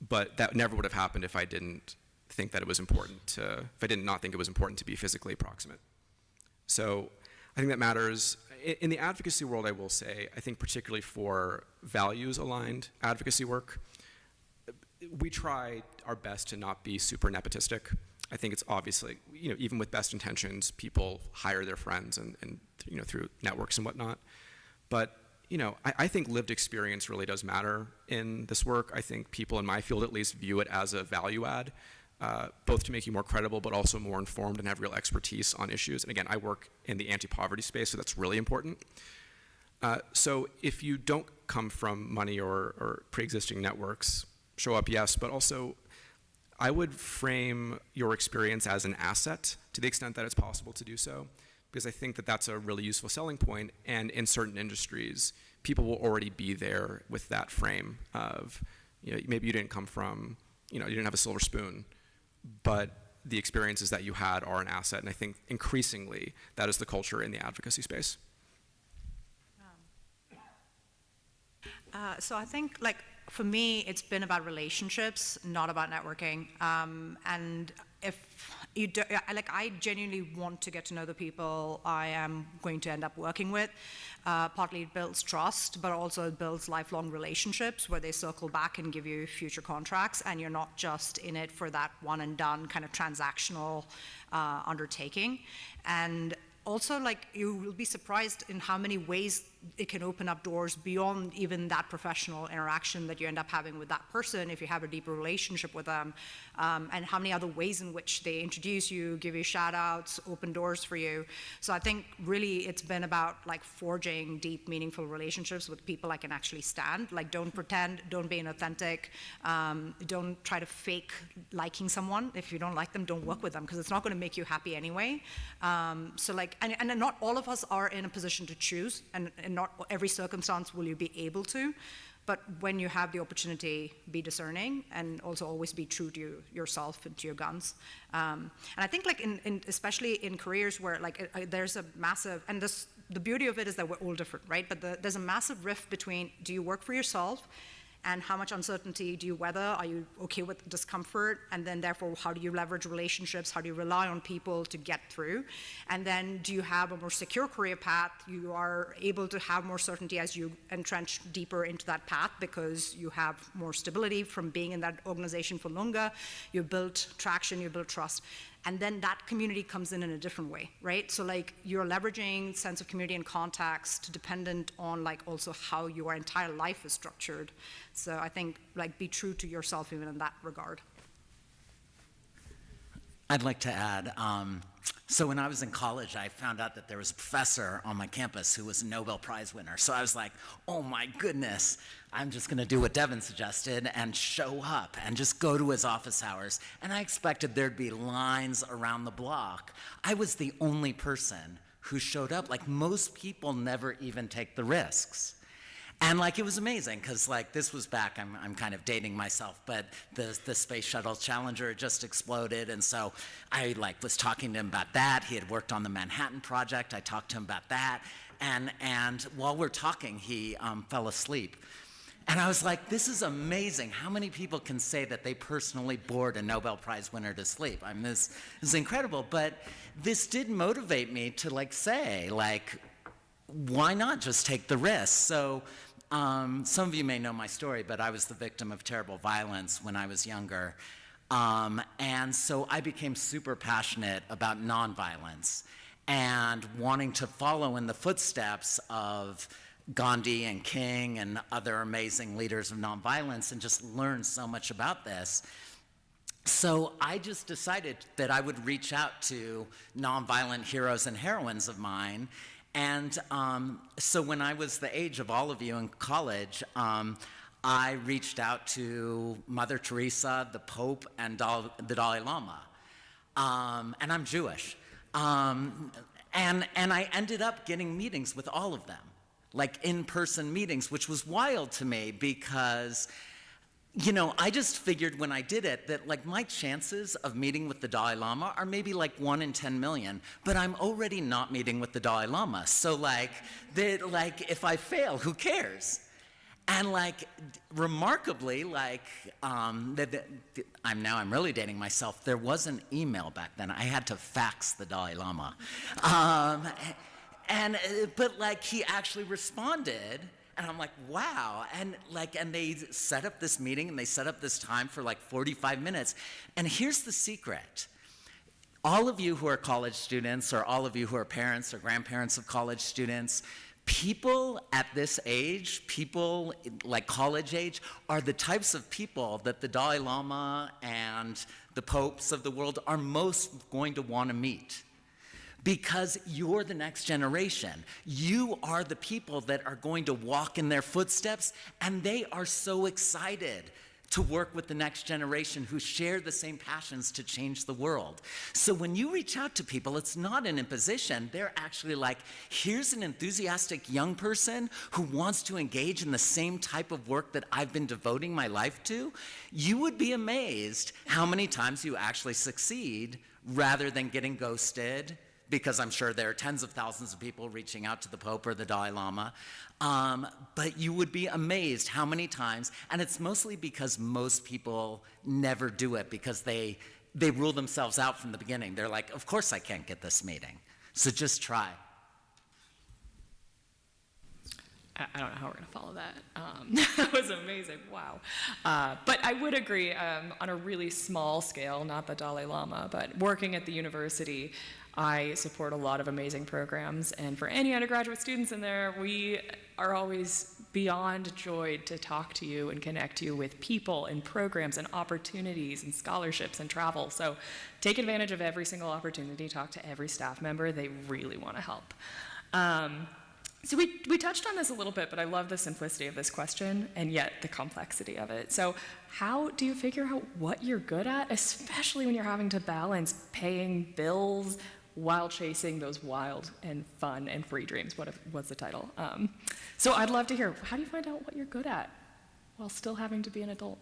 But that never would have happened if I didn't think that it was important to, if I did not think it was important to be physically proximate. So I think that matters. In the advocacy world, I will say, I think particularly for values-aligned advocacy work, we try our best to not be super nepotistic. I think it's obviously, even with best intentions, people hire their friends and through networks and whatnot. But I think lived experience really does matter in this work. I think people in my field at least view it as a value add, both to make you more credible, but also more informed and have real expertise on issues. And again, I work in the anti-poverty space, so that's really important. So if you don't come from money or pre-existing networks, show up, yes, but also I would frame your experience as an asset to the extent that it's possible to do so, because I think that that's a really useful selling point, and in certain industries, people will already be there with that frame of, maybe you didn't come from, you didn't have a silver spoon, but the experiences that you had are an asset, and I think increasingly that is the culture in the advocacy space. So I think, for me, it's been about relationships, not about networking. And if you do, I genuinely want to get to know the people I am going to end up working with. Partly it builds trust, but also it builds lifelong relationships where they circle back and give you future contracts, and you're not just in it for that one and done kind of transactional undertaking. And also, you will be surprised in how many ways it can open up doors beyond even that professional interaction that you end up having with that person if you have a deeper relationship with them, and how many other ways in which they introduce you, give you shout outs, open doors for you. So I think really it's been about forging deep, meaningful relationships with people I can actually stand. Don't pretend, don't be inauthentic, don't try to fake liking someone. If you don't like them, don't work with them, because it's not going to make you happy anyway. And not all of us are in a position to choose, and not every circumstance will you be able to, but when you have the opportunity, be discerning, and also always be true to yourself and to your guns. And I think especially in careers where there's a massive, and the beauty of it is that we're all different, right? But there's a massive rift between, do you work for yourself, and how much uncertainty do you weather? Are you okay with discomfort? And then therefore, how do you leverage relationships? How do you rely on people to get through? And then do you have a more secure career path? You are able to have more certainty as you entrench deeper into that path because you have more stability from being in that organization for longer. You build traction, you build trust. And then that community comes in a different way, right? So you're leveraging sense of community and context dependent on also how your entire life is structured. So I think be true to yourself even in that regard. I'd like to add, so when I was in college, I found out that there was a professor on my campus who was a Nobel Prize winner. So I was like, oh my goodness, I'm just gonna do what Devin suggested and show up and just go to his office hours. And I expected there'd be lines around the block. I was the only person who showed up. Most people never even take the risks. And it was amazing because this was back, I'm kind of dating myself, but the Space Shuttle Challenger just exploded, and so I was talking to him about that. He had worked on the Manhattan Project. I talked to him about that, and while we're talking, he fell asleep. And I was like, this is amazing. How many people can say that they personally bored a Nobel Prize winner to sleep? I mean, this is incredible, but this did motivate me to say, why not just take the risk? So some of you may know my story, but I was the victim of terrible violence when I was younger. And so I became super passionate about nonviolence and wanting to follow in the footsteps of Gandhi and King and other amazing leaders of nonviolence and just learn so much about this. So I just decided that I would reach out to nonviolent heroes and heroines of mine. And so when I was the age of all of you in college, I reached out to Mother Teresa, the Pope, and the Dalai Lama. And I'm Jewish. And I ended up getting meetings with all of them, in-person meetings, which was wild to me because I just figured when I did it that my chances of meeting with the Dalai Lama are maybe 1 in 10 million, but I'm already not meeting with the Dalai Lama. So if I fail, who cares? And like, remarkably, like, I'm really dating myself. There was an email back then. I had to fax the Dalai Lama. But like, he actually responded, and I'm like, wow. And they set up this meeting, and they set up this time for like 45 minutes. And here's the secret. All of you who are college students, or all of you who are parents or grandparents of college students, people at this age, people like college age, are the types of people that the Dalai Lama and the popes of the world are most going to want to meet. Because you're the next generation. You are the people that are going to walk in their footsteps, and they are so excited to work with the next generation who share the same passions to change the world. So when you reach out to people, it's not an imposition. They're actually like, here's an enthusiastic young person who wants to engage in the same type of work that I've been devoting my life to. You would be amazed how many times you actually succeed rather than getting ghosted, because I'm sure there are tens of thousands of people reaching out to the Pope or the Dalai Lama. But you would be amazed how many times, and it's mostly because most people never do it because they rule themselves out from the beginning. They're like, of course I can't get this meeting, so just try. I don't know how we're going to follow that. That was amazing. Wow. But I would agree on a really small scale, not the Dalai Lama, but working at the university, I support a lot of amazing programs. And for any undergraduate students in there, we are always beyond joyed to talk to you and connect you with people and programs and opportunities and scholarships and travel. So take advantage of every single opportunity. Talk to every staff member. They really want to help. So we touched on this a little bit, but I love the simplicity of this question and yet the complexity of it. So how do you figure out what you're good at, especially when you're having to balance paying bills while chasing those wild and fun and free dreams? What's the title? So I'd love to hear, how do you find out what you're good at while still having to be an adult?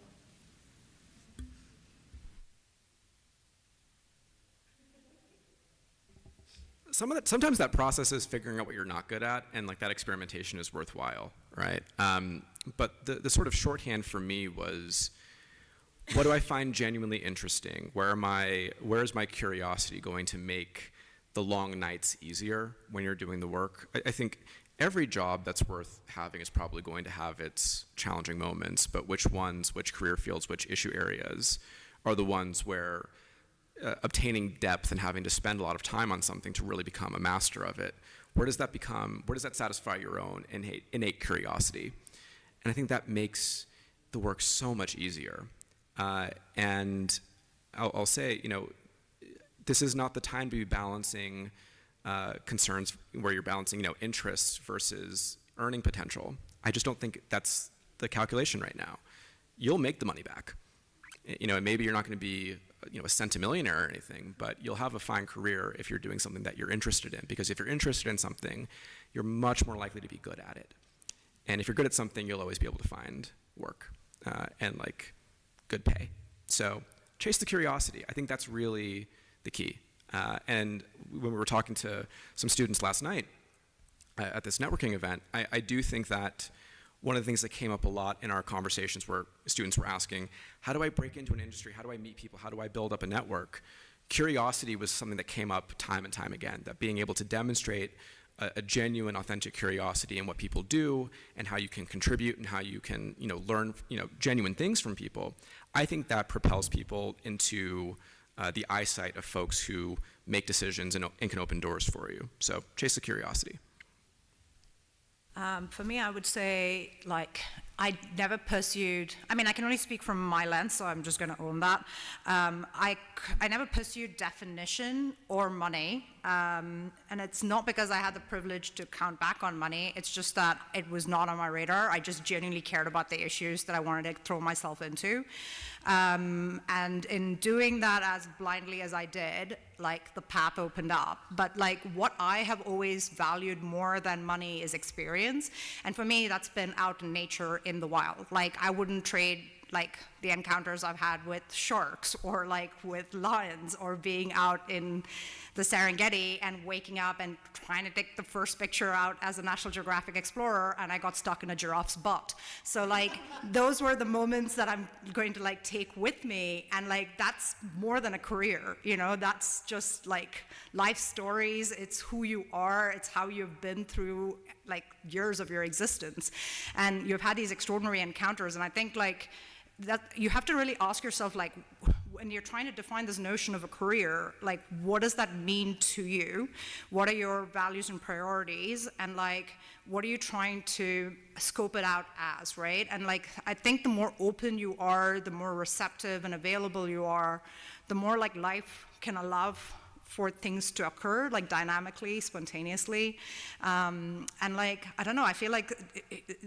Sometimes that process is figuring out what you're not good at, and like that experimentation is worthwhile, right? But the sort of shorthand for me was, what do I find genuinely interesting? Where is my curiosity going to make the long nights easier when you're doing the work? I think every job that's worth having is probably going to have its challenging moments, but which ones, which career fields, which issue areas are the ones where obtaining depth and having to spend a lot of time on something to really become a master of it, where does that satisfy your own innate curiosity? And I think that makes the work so much easier. And I'll say, this is not the time to be balancing concerns where you're balancing, interests versus earning potential. I just don't think that's the calculation right now. You'll make the money back. And maybe you're not going to be a centimillionaire or anything, but you'll have a fine career if you're doing something that you're interested in, because if you're interested in something, you're much more likely to be good at it. And if you're good at something, you'll always be able to find work and like good pay. So chase the curiosity. I think that's really the key. And when we were talking to some students last night at this networking event, I do think that one of the things that came up a lot in our conversations where students were asking, how do I break into an industry? How do I meet people? How do I build up a network? Curiosity was something that came up time and time again, that being able to demonstrate a genuine, authentic curiosity in what people do and how you can contribute and how you can learn genuine things from people. I think that propels people into the eyesight of folks who make decisions and can open doors for you. So chase the curiosity. For me, I would say, I never pursued, I can only speak from my lens, so I'm just going to own that. I never pursued definition or money, and it's not because I had the privilege to count back on money, it's just that it was not on my radar. I just genuinely cared about the issues that I wanted to throw myself into. And in doing that as blindly as I did, the path opened up. But what I have always valued more than money is experience. And for me, that's been out in nature in the wild. I wouldn't trade like the encounters I've had with sharks or like with lions or being out in the Serengeti and waking up and trying to take the first picture out as a National Geographic explorer and I got stuck in a giraffe's butt. So like those were the moments that I'm going to like take with me, and like that's more than a career, you know, that's just like life stories. It's who you are, it's how you've been through like years of your existence, and you've had these extraordinary encounters. And I think like that you have to really ask yourself, like, when you're trying to define this notion of a career, like, what does that mean to you? What are your values and priorities? And like, what are you trying to scope it out as, right? And like, I think the more open you are, the more receptive and available you are, the more like life can allow for things to occur, like dynamically, spontaneously. And like, I don't know, I feel like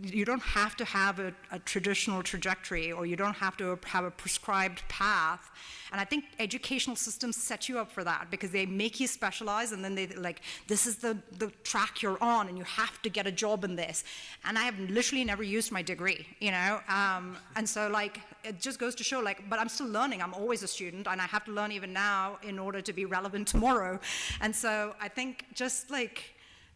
you don't have to have a traditional trajectory, or you don't have to have a prescribed path. And I think educational systems set you up for that, because they make you specialize, and then they like, this is the track you're on, and you have to get a job in this. And I have literally never used my degree, you know? And so like, it just goes to show, like, but I'm still learning. I'm always a student, and I have to learn even now in order to be relevant tomorrow. And so I think just like,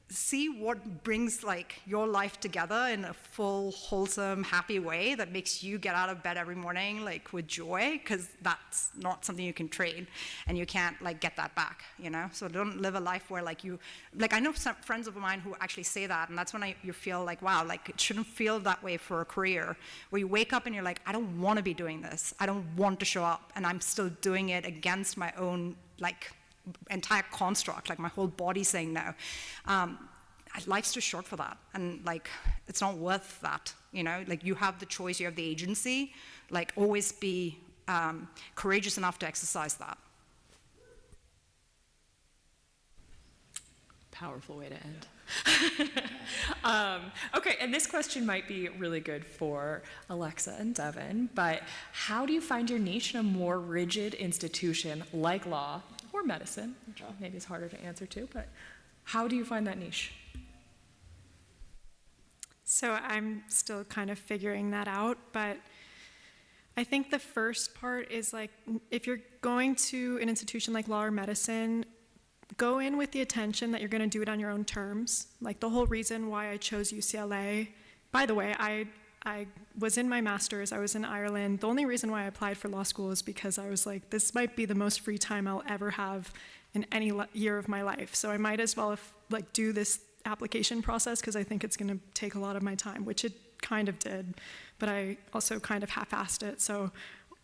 see what brings like your life together in a full, wholesome, happy way that makes you get out of bed every morning like with joy, because that's not something you can trade, and you can't like get that back, you know? So don't live a life where like you, like I know some friends of mine who actually say that, and that's when you feel like, wow, like it shouldn't feel that way for a career, where you wake up and you're like, I don't want to be doing this. I don't want to show up, and I'm still doing it against my own like entire construct, like my whole body saying no. Life's too short for that, and like it's not worth that, you know? Like you have the choice, you have the agency, like always be courageous enough to exercise that. Powerful way to end. Okay, and this question might be really good for Alexa and Devin, but how do you find your niche in a more rigid institution like law or medicine, which maybe is harder to answer too, but how do you find that niche? So I'm still kind of figuring that out, but I think the first part is like, if you're going to an institution like law or medicine, go in with the attention that you're going to do it on your own terms. Like the whole reason why I chose UCLA, by the way, I was in my master's, I was in Ireland. The only reason why I applied for law school is because I was like, this might be the most free time I'll ever have in any year of my life. So I might as well like do this application process, because I think it's going to take a lot of my time, which it kind of did, but I also kind of half-assed it. So,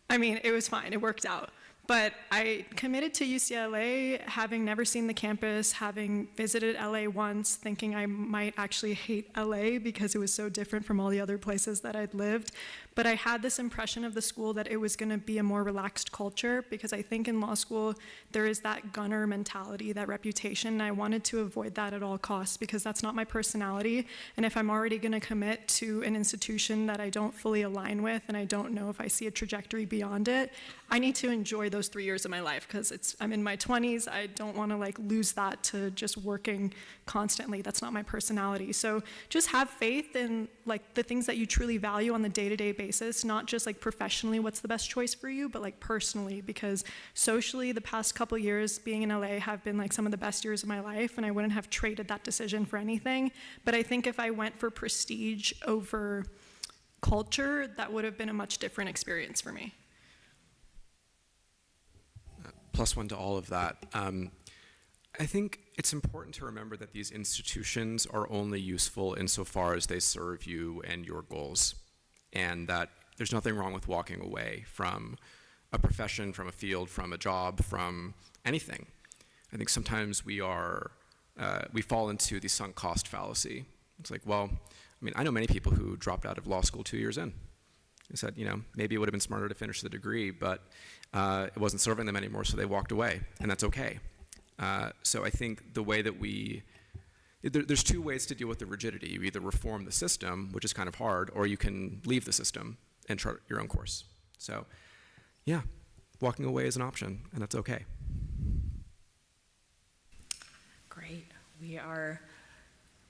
I mean, it was fine, it worked out. But I committed to UCLA, having never seen the campus, having visited LA once, thinking I might actually hate LA because it was so different from all the other places that I'd lived. But I had this impression of the school that it was going to be a more relaxed culture, because I think in law school there is that gunner mentality, that reputation, and I wanted to avoid that at all costs, because that's not my personality. And if I'm already going to commit to an institution that I don't fully align with, and I don't know if I see a trajectory beyond it, I need to enjoy those 3 years of my life, because I'm in my 20s. I don't want to like lose that to just working constantly. That's not my personality. So just have faith in like the things that you truly value on the day-to-day basis, not just like professionally what's the best choice for you, but like personally, because socially the past couple years being in LA have been like some of the best years of my life, and I wouldn't have traded that decision for anything. But I think if I went for prestige over culture, that would have been a much different experience for me. Plus one to all of that. I think it's important to remember that these institutions are only useful insofar as they serve you and your goals, and that there's nothing wrong with walking away from a profession, from a field, from a job, from anything. I think sometimes we fall into the sunk cost fallacy. It's like, well, I mean, I know many people who dropped out of law school 2 years in. They said, you know, maybe it would have been smarter to finish the degree, but it wasn't serving them anymore, so they walked away, and that's okay. So I think the way that there's two ways to deal with the rigidity. You either reform the system, which is kind of hard, or you can leave the system and chart your own course. So yeah, walking away is an option, and that's okay. Great. We are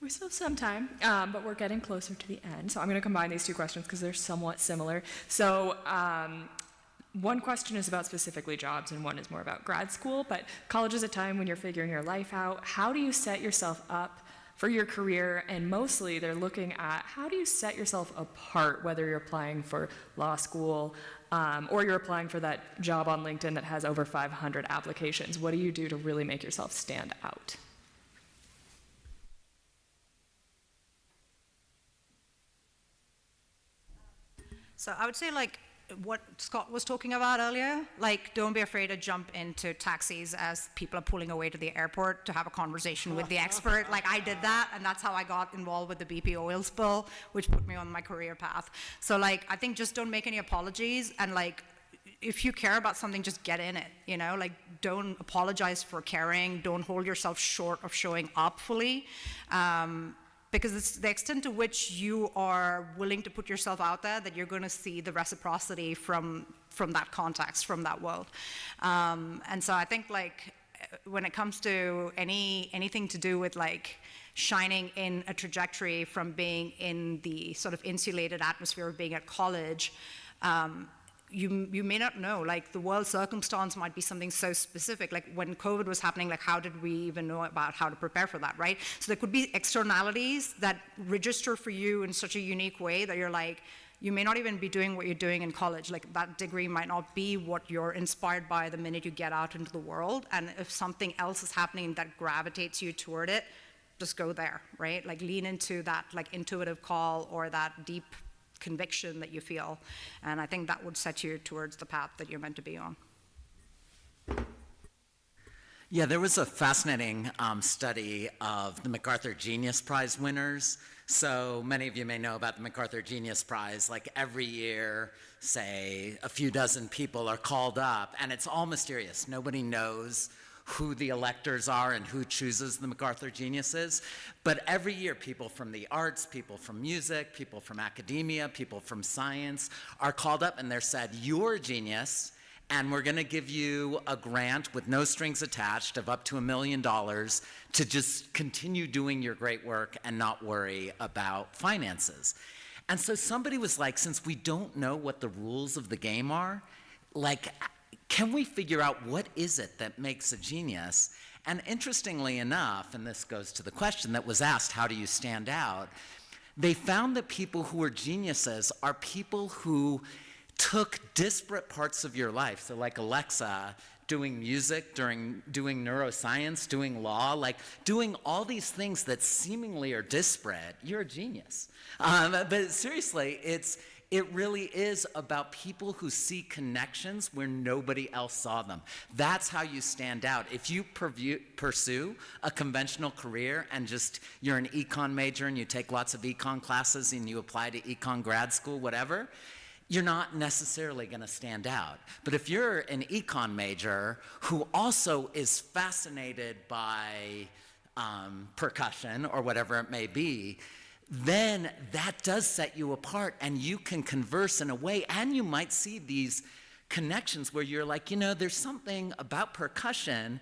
We still have some time, but we're getting closer to the end. So I'm going to combine these two questions because they're somewhat similar. So one question is about specifically jobs and one is more about grad school, but college is a time when you're figuring your life out. How do you set yourself up for your career? And mostly they're looking at how do you set yourself apart, whether you're applying for law school or you're applying for that job on LinkedIn that has over 500 applications. What do you do to really make yourself stand out? So I would say like what Scott was talking about earlier, like don't be afraid to jump into taxis as people are pulling away to the airport to have a conversation with the expert. Like I did that, and that's how I got involved with the BP oil spill, which put me on my career path. So like I think just don't make any apologies, and like if you care about something, just get in it, you know, like don't apologize for caring, don't hold yourself short of showing up fully. Because it's the extent to which you are willing to put yourself out there that you're going to see the reciprocity from that context, from that world. And so I think like when it comes to anything to do with like shining in a trajectory from being in the sort of insulated atmosphere of being at college, you may not know, like the world circumstance might be something so specific. Like when COVID was happening, like how did we even know about how to prepare for that, right? So there could be externalities that register for you in such a unique way that you're like, you may not even be doing what you're doing in college. Like that degree might not be what you're inspired by the minute you get out into the world. And if something else is happening that gravitates you toward it, just go there, right? Like lean into that like intuitive call or that deep conviction that you feel, and I think that would set you towards the path that you're meant to be on. Yeah, there was a fascinating study of the MacArthur Genius Prize winners. So many of you may know about the MacArthur Genius Prize. Like every year, say, a few dozen people are called up, and it's all mysterious. Nobody knows who the electors are and who chooses the MacArthur Geniuses. But every year, people from the arts, people from music, people from academia, people from science are called up and they're said, you're a genius, and we're gonna give you a grant with no strings attached of up to $1 million to just continue doing your great work and not worry about finances. And so somebody was like, since we don't know what the rules of the game are, like, can we figure out what is it that makes a genius? And interestingly enough, and this goes to the question that was asked, how do you stand out? They found that people who are geniuses are people who took disparate parts of your life. So like Alexa, doing music, doing neuroscience, doing law, like doing all these things that seemingly are disparate, you're a genius. But seriously, it really is about people who see connections where nobody else saw them. That's how you stand out. If you pursue a conventional career and just you're an econ major and you take lots of econ classes and you apply to econ grad school, whatever, you're not necessarily going to stand out. But if you're an econ major who also is fascinated by percussion or whatever it may be, then that does set you apart and you can converse in a way, and you might see these connections where you're like, you know, there's something about percussion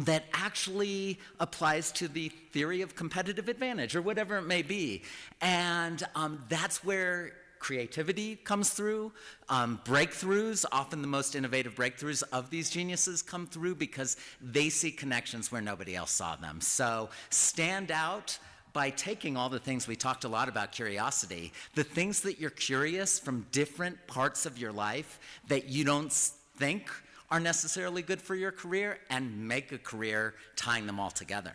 that actually applies to the theory of competitive advantage or whatever it may be. And that's where creativity comes through, breakthroughs, often the most innovative breakthroughs of these geniuses come through because they see connections where nobody else saw them. So stand out by taking all the things we talked a lot about curiosity, the things that you're curious from different parts of your life that you don't think are necessarily good for your career, and make a career tying them all together.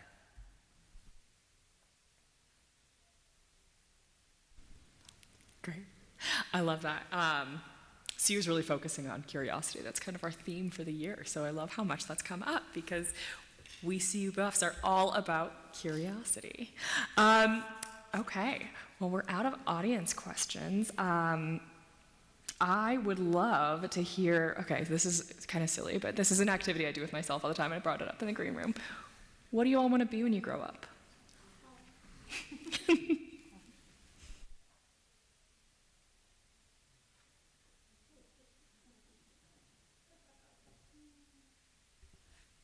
Great. I love that. Sue's really focusing on curiosity. That's kind of our theme for the year. So I love how much that's come up because we CU Buffs are all about curiosity. Okay, well, we're out of audience questions. I would love to hear, okay, this is kind of silly, but this is an activity I do with myself all the time, and I brought it up in the green room. What do you all want to be when you grow up?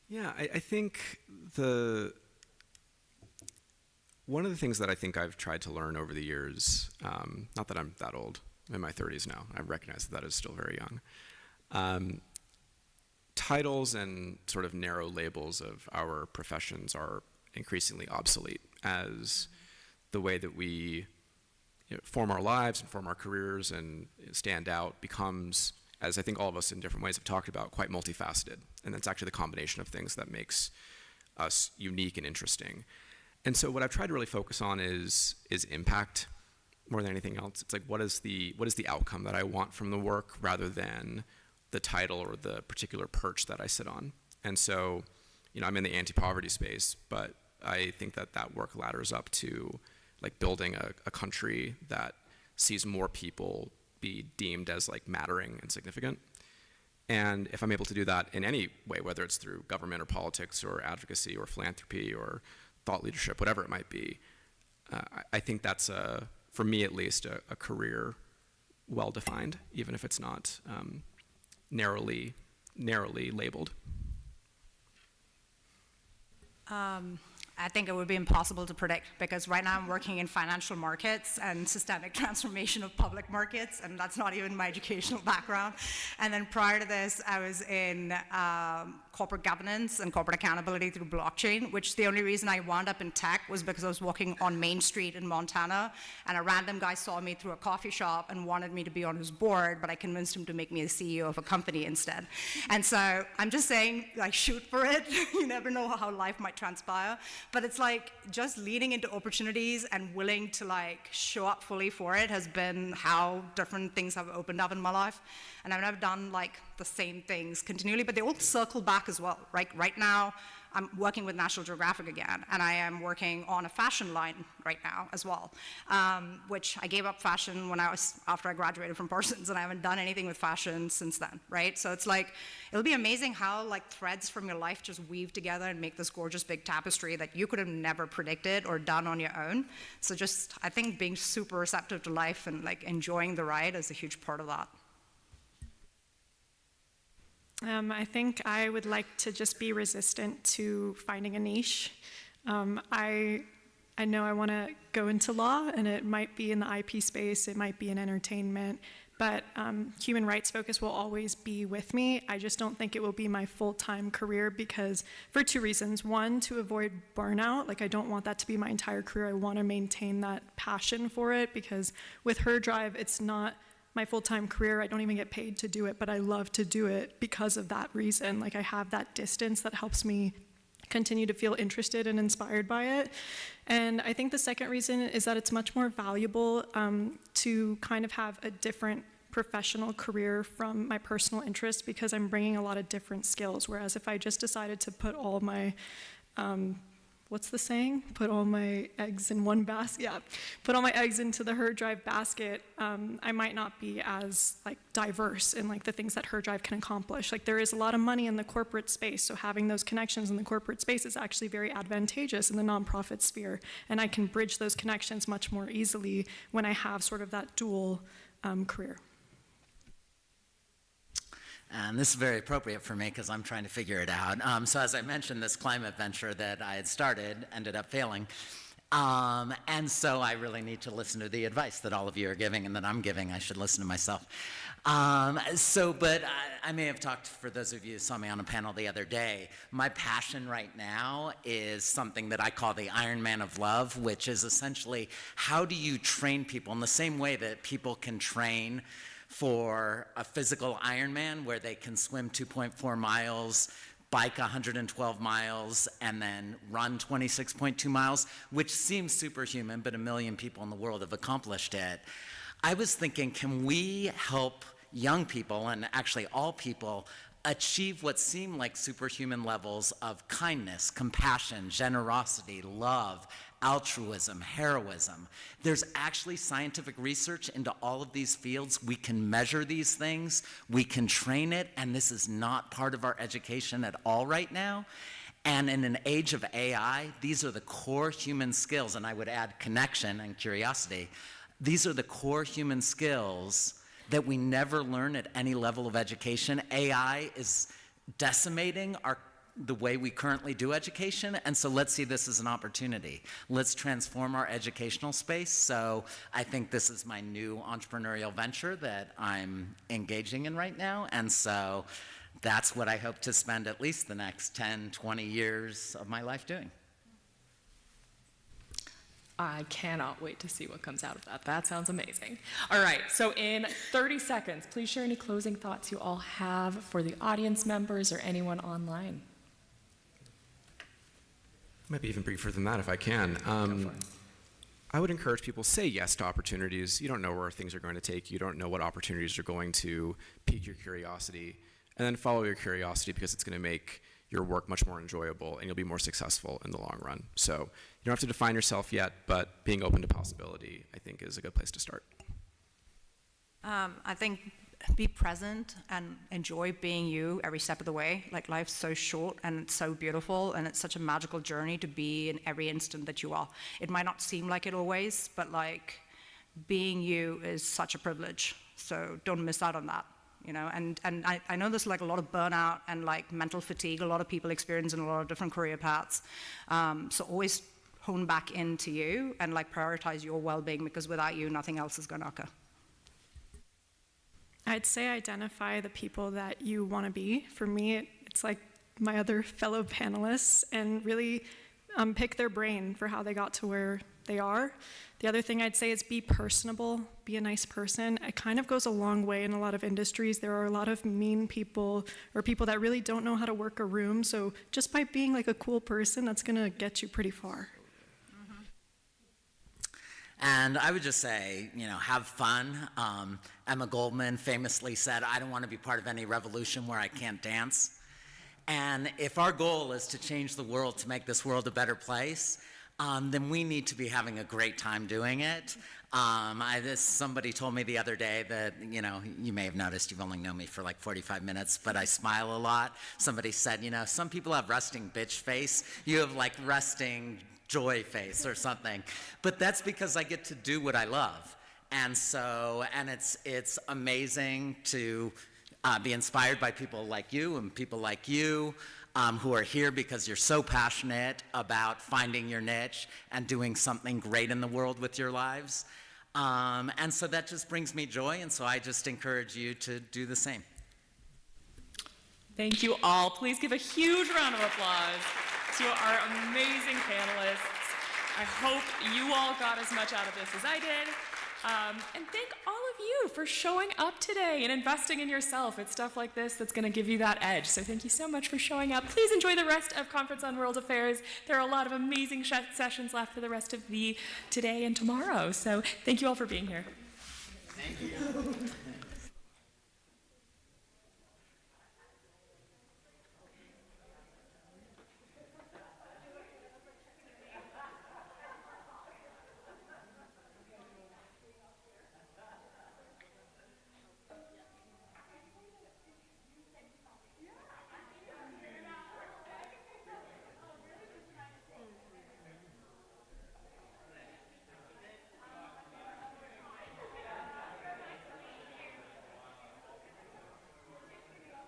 Yeah, I think the One of the things that I think I've tried to learn over the years, not that I'm that old, I'm in my 30s now, I recognize that is still very young. Titles and sort of narrow labels of our professions are increasingly obsolete as the way that we form our lives and form our careers and stand out becomes, as I think all of us in different ways have talked about, quite multifaceted. And that's actually the combination of things that makes us unique and interesting. And so what I've tried to really focus on is impact more than anything else. It's like, what is the outcome that I want from the work rather than the title or the particular perch that I sit on. And so, I'm in the anti-poverty space, but I think that work ladders up to like building a country that sees more people be deemed as like mattering and significant. And if I'm able to do that in any way, whether it's through government or politics or advocacy or philanthropy or thought leadership, whatever it might be, I think that's, for me at least, a career well-defined, even if it's not narrowly labeled. I think it would be impossible to predict because right now I'm working in financial markets and systemic transformation of public markets, and that's not even my educational background. And then prior to this, I was in corporate governance and corporate accountability through blockchain, which the only reason I wound up in tech was because I was walking on Main Street in Montana, and a random guy saw me through a coffee shop and wanted me to be on his board, but I convinced him to make me the CEO of a company instead. And so I'm just saying, like, shoot for it. You never know how life might transpire. But it's like just leaning into opportunities and willing to like show up fully for it has been how different things have opened up in my life. And I've never done like the same things continually, but they all circle back as well. Right now, I'm working with National Geographic again, and I am working on a fashion line right now as well, which I gave up fashion after I graduated from Parsons, and I haven't done anything with fashion since then, right? So it's like, it'll be amazing how like threads from your life just weave together and make this gorgeous big tapestry that you could have never predicted or done on your own. So just, I think being super receptive to life and like enjoying the ride is a huge part of that. I think I would like to just be resistant to finding a niche. I know I want to go into law, and it might be in the IP space, it might be in entertainment, but human rights focus will always be with me. I just don't think it will be my full-time career because, for two reasons. One, to avoid burnout. Like, I don't want that to be my entire career. I want to maintain that passion for it because with Her Drive, it's not my full-time career. I don't even get paid to do it, but I love to do it because of that reason. Like, I have that distance that helps me continue to feel interested and inspired by it. And I think the second reason is that it's much more valuable to kind of have a different professional career from my personal interests because I'm bringing a lot of different skills. Whereas if I just decided to put all my what's the saying? Put all my eggs in one basket. Yeah, put all my eggs into the Her Drive basket. I might not be as like diverse in like the things that Her Drive can accomplish. Like, there is a lot of money in the corporate space, so having those connections in the corporate space is actually very advantageous in the nonprofit sphere, and I can bridge those connections much more easily when I have sort of that dual career. And this is very appropriate for me because I'm trying to figure it out. So as I mentioned, this climate venture that I had started ended up failing. And so I really need to listen to the advice that all of you are giving and that I'm giving. I should listen to myself. But I may have talked, for those of you who saw me on a panel the other day, my passion right now is something that I call the Iron Man of love, which is essentially how do you train people in the same way that people can train for a physical Ironman where they can swim 2.4 miles, bike 112 miles, and then run 26.2 miles, which seems superhuman, but 1 million people in the world have accomplished it. I was thinking, can we help young people, and actually all people, achieve what seem like superhuman levels of kindness, compassion, generosity, love, altruism, heroism? There's actually scientific research into all of these fields. We can measure these things, we can train it, and this is not part of our education at all right now. And in an age of AI, these are the core human skills, and I would add connection and curiosity. These are the core human skills that we never learn at any level of education. AI is decimating our the way we currently do education, and so let's see this as an opportunity. Let's transform our educational space. So I think this is my new entrepreneurial venture that I'm engaging in right now, and so that's what I hope to spend at least the next 10, 20 years of my life doing. I cannot wait to see what comes out of that. That sounds amazing. All right, so in 30 seconds, please share any closing thoughts you all have for the audience members or anyone online. Might be even briefer than that if I can. I would encourage people, say yes to opportunities. You don't know where things are going to take you. You don't know what opportunities are going to pique your curiosity. And then follow your curiosity, because it's going to make your work much more enjoyable and you'll be more successful in the long run. So you don't have to define yourself yet, but being open to possibility, I think, is a good place to start. I think be present and enjoy being you every step of the way. Like, life's so short and it's so beautiful, and it's such a magical journey to be in every instant that you are. It might not seem like it always, but like, being you is such a privilege. So don't miss out on that. You know, and I know there's like a lot of burnout and like mental fatigue a lot of people experience in a lot of different career paths. So always hone back into you and like prioritize your well-being, because without you, nothing else is going to occur. I'd say identify the people that you want to be. For me, it's like my other fellow panelists, and really pick their brain for how they got to where they are. The other thing I'd say is be personable, be a nice person. It kind of goes a long way in a lot of industries. There are a lot of mean people or people that really don't know how to work a room. So just by being like a cool person, that's gonna get you pretty far. And I would just say, you know, have fun. Emma Goldman famously said, "I don't want to be part of any revolution where I can't dance." And if our goal is to change the world, to make this world a better place, then we need to be having a great time doing it. Somebody told me the other day that, you know, you may have noticed, you've only known me for like 45 minutes, but I smile a lot. Somebody said, you know, some people have resting bitch face. You have like resting joy face or something. But that's because I get to do what I love. And so, and it's amazing to be inspired by people like you and people like you who are here because you're so passionate about finding your niche and doing something great in the world with your lives. And so that just brings me joy, and so I just encourage you to do the same. Thank you all. Please give a huge round of applause to our amazing panelists. I hope you all got as much out of this as I did. And thank all of you for showing up today and investing in yourself. It's stuff like this that's going to give you that edge. So thank you so much for showing up. Please enjoy the rest of Conference on World Affairs. There are a lot of amazing sessions left for the rest of the today and tomorrow. So thank you all for being here. Thank you.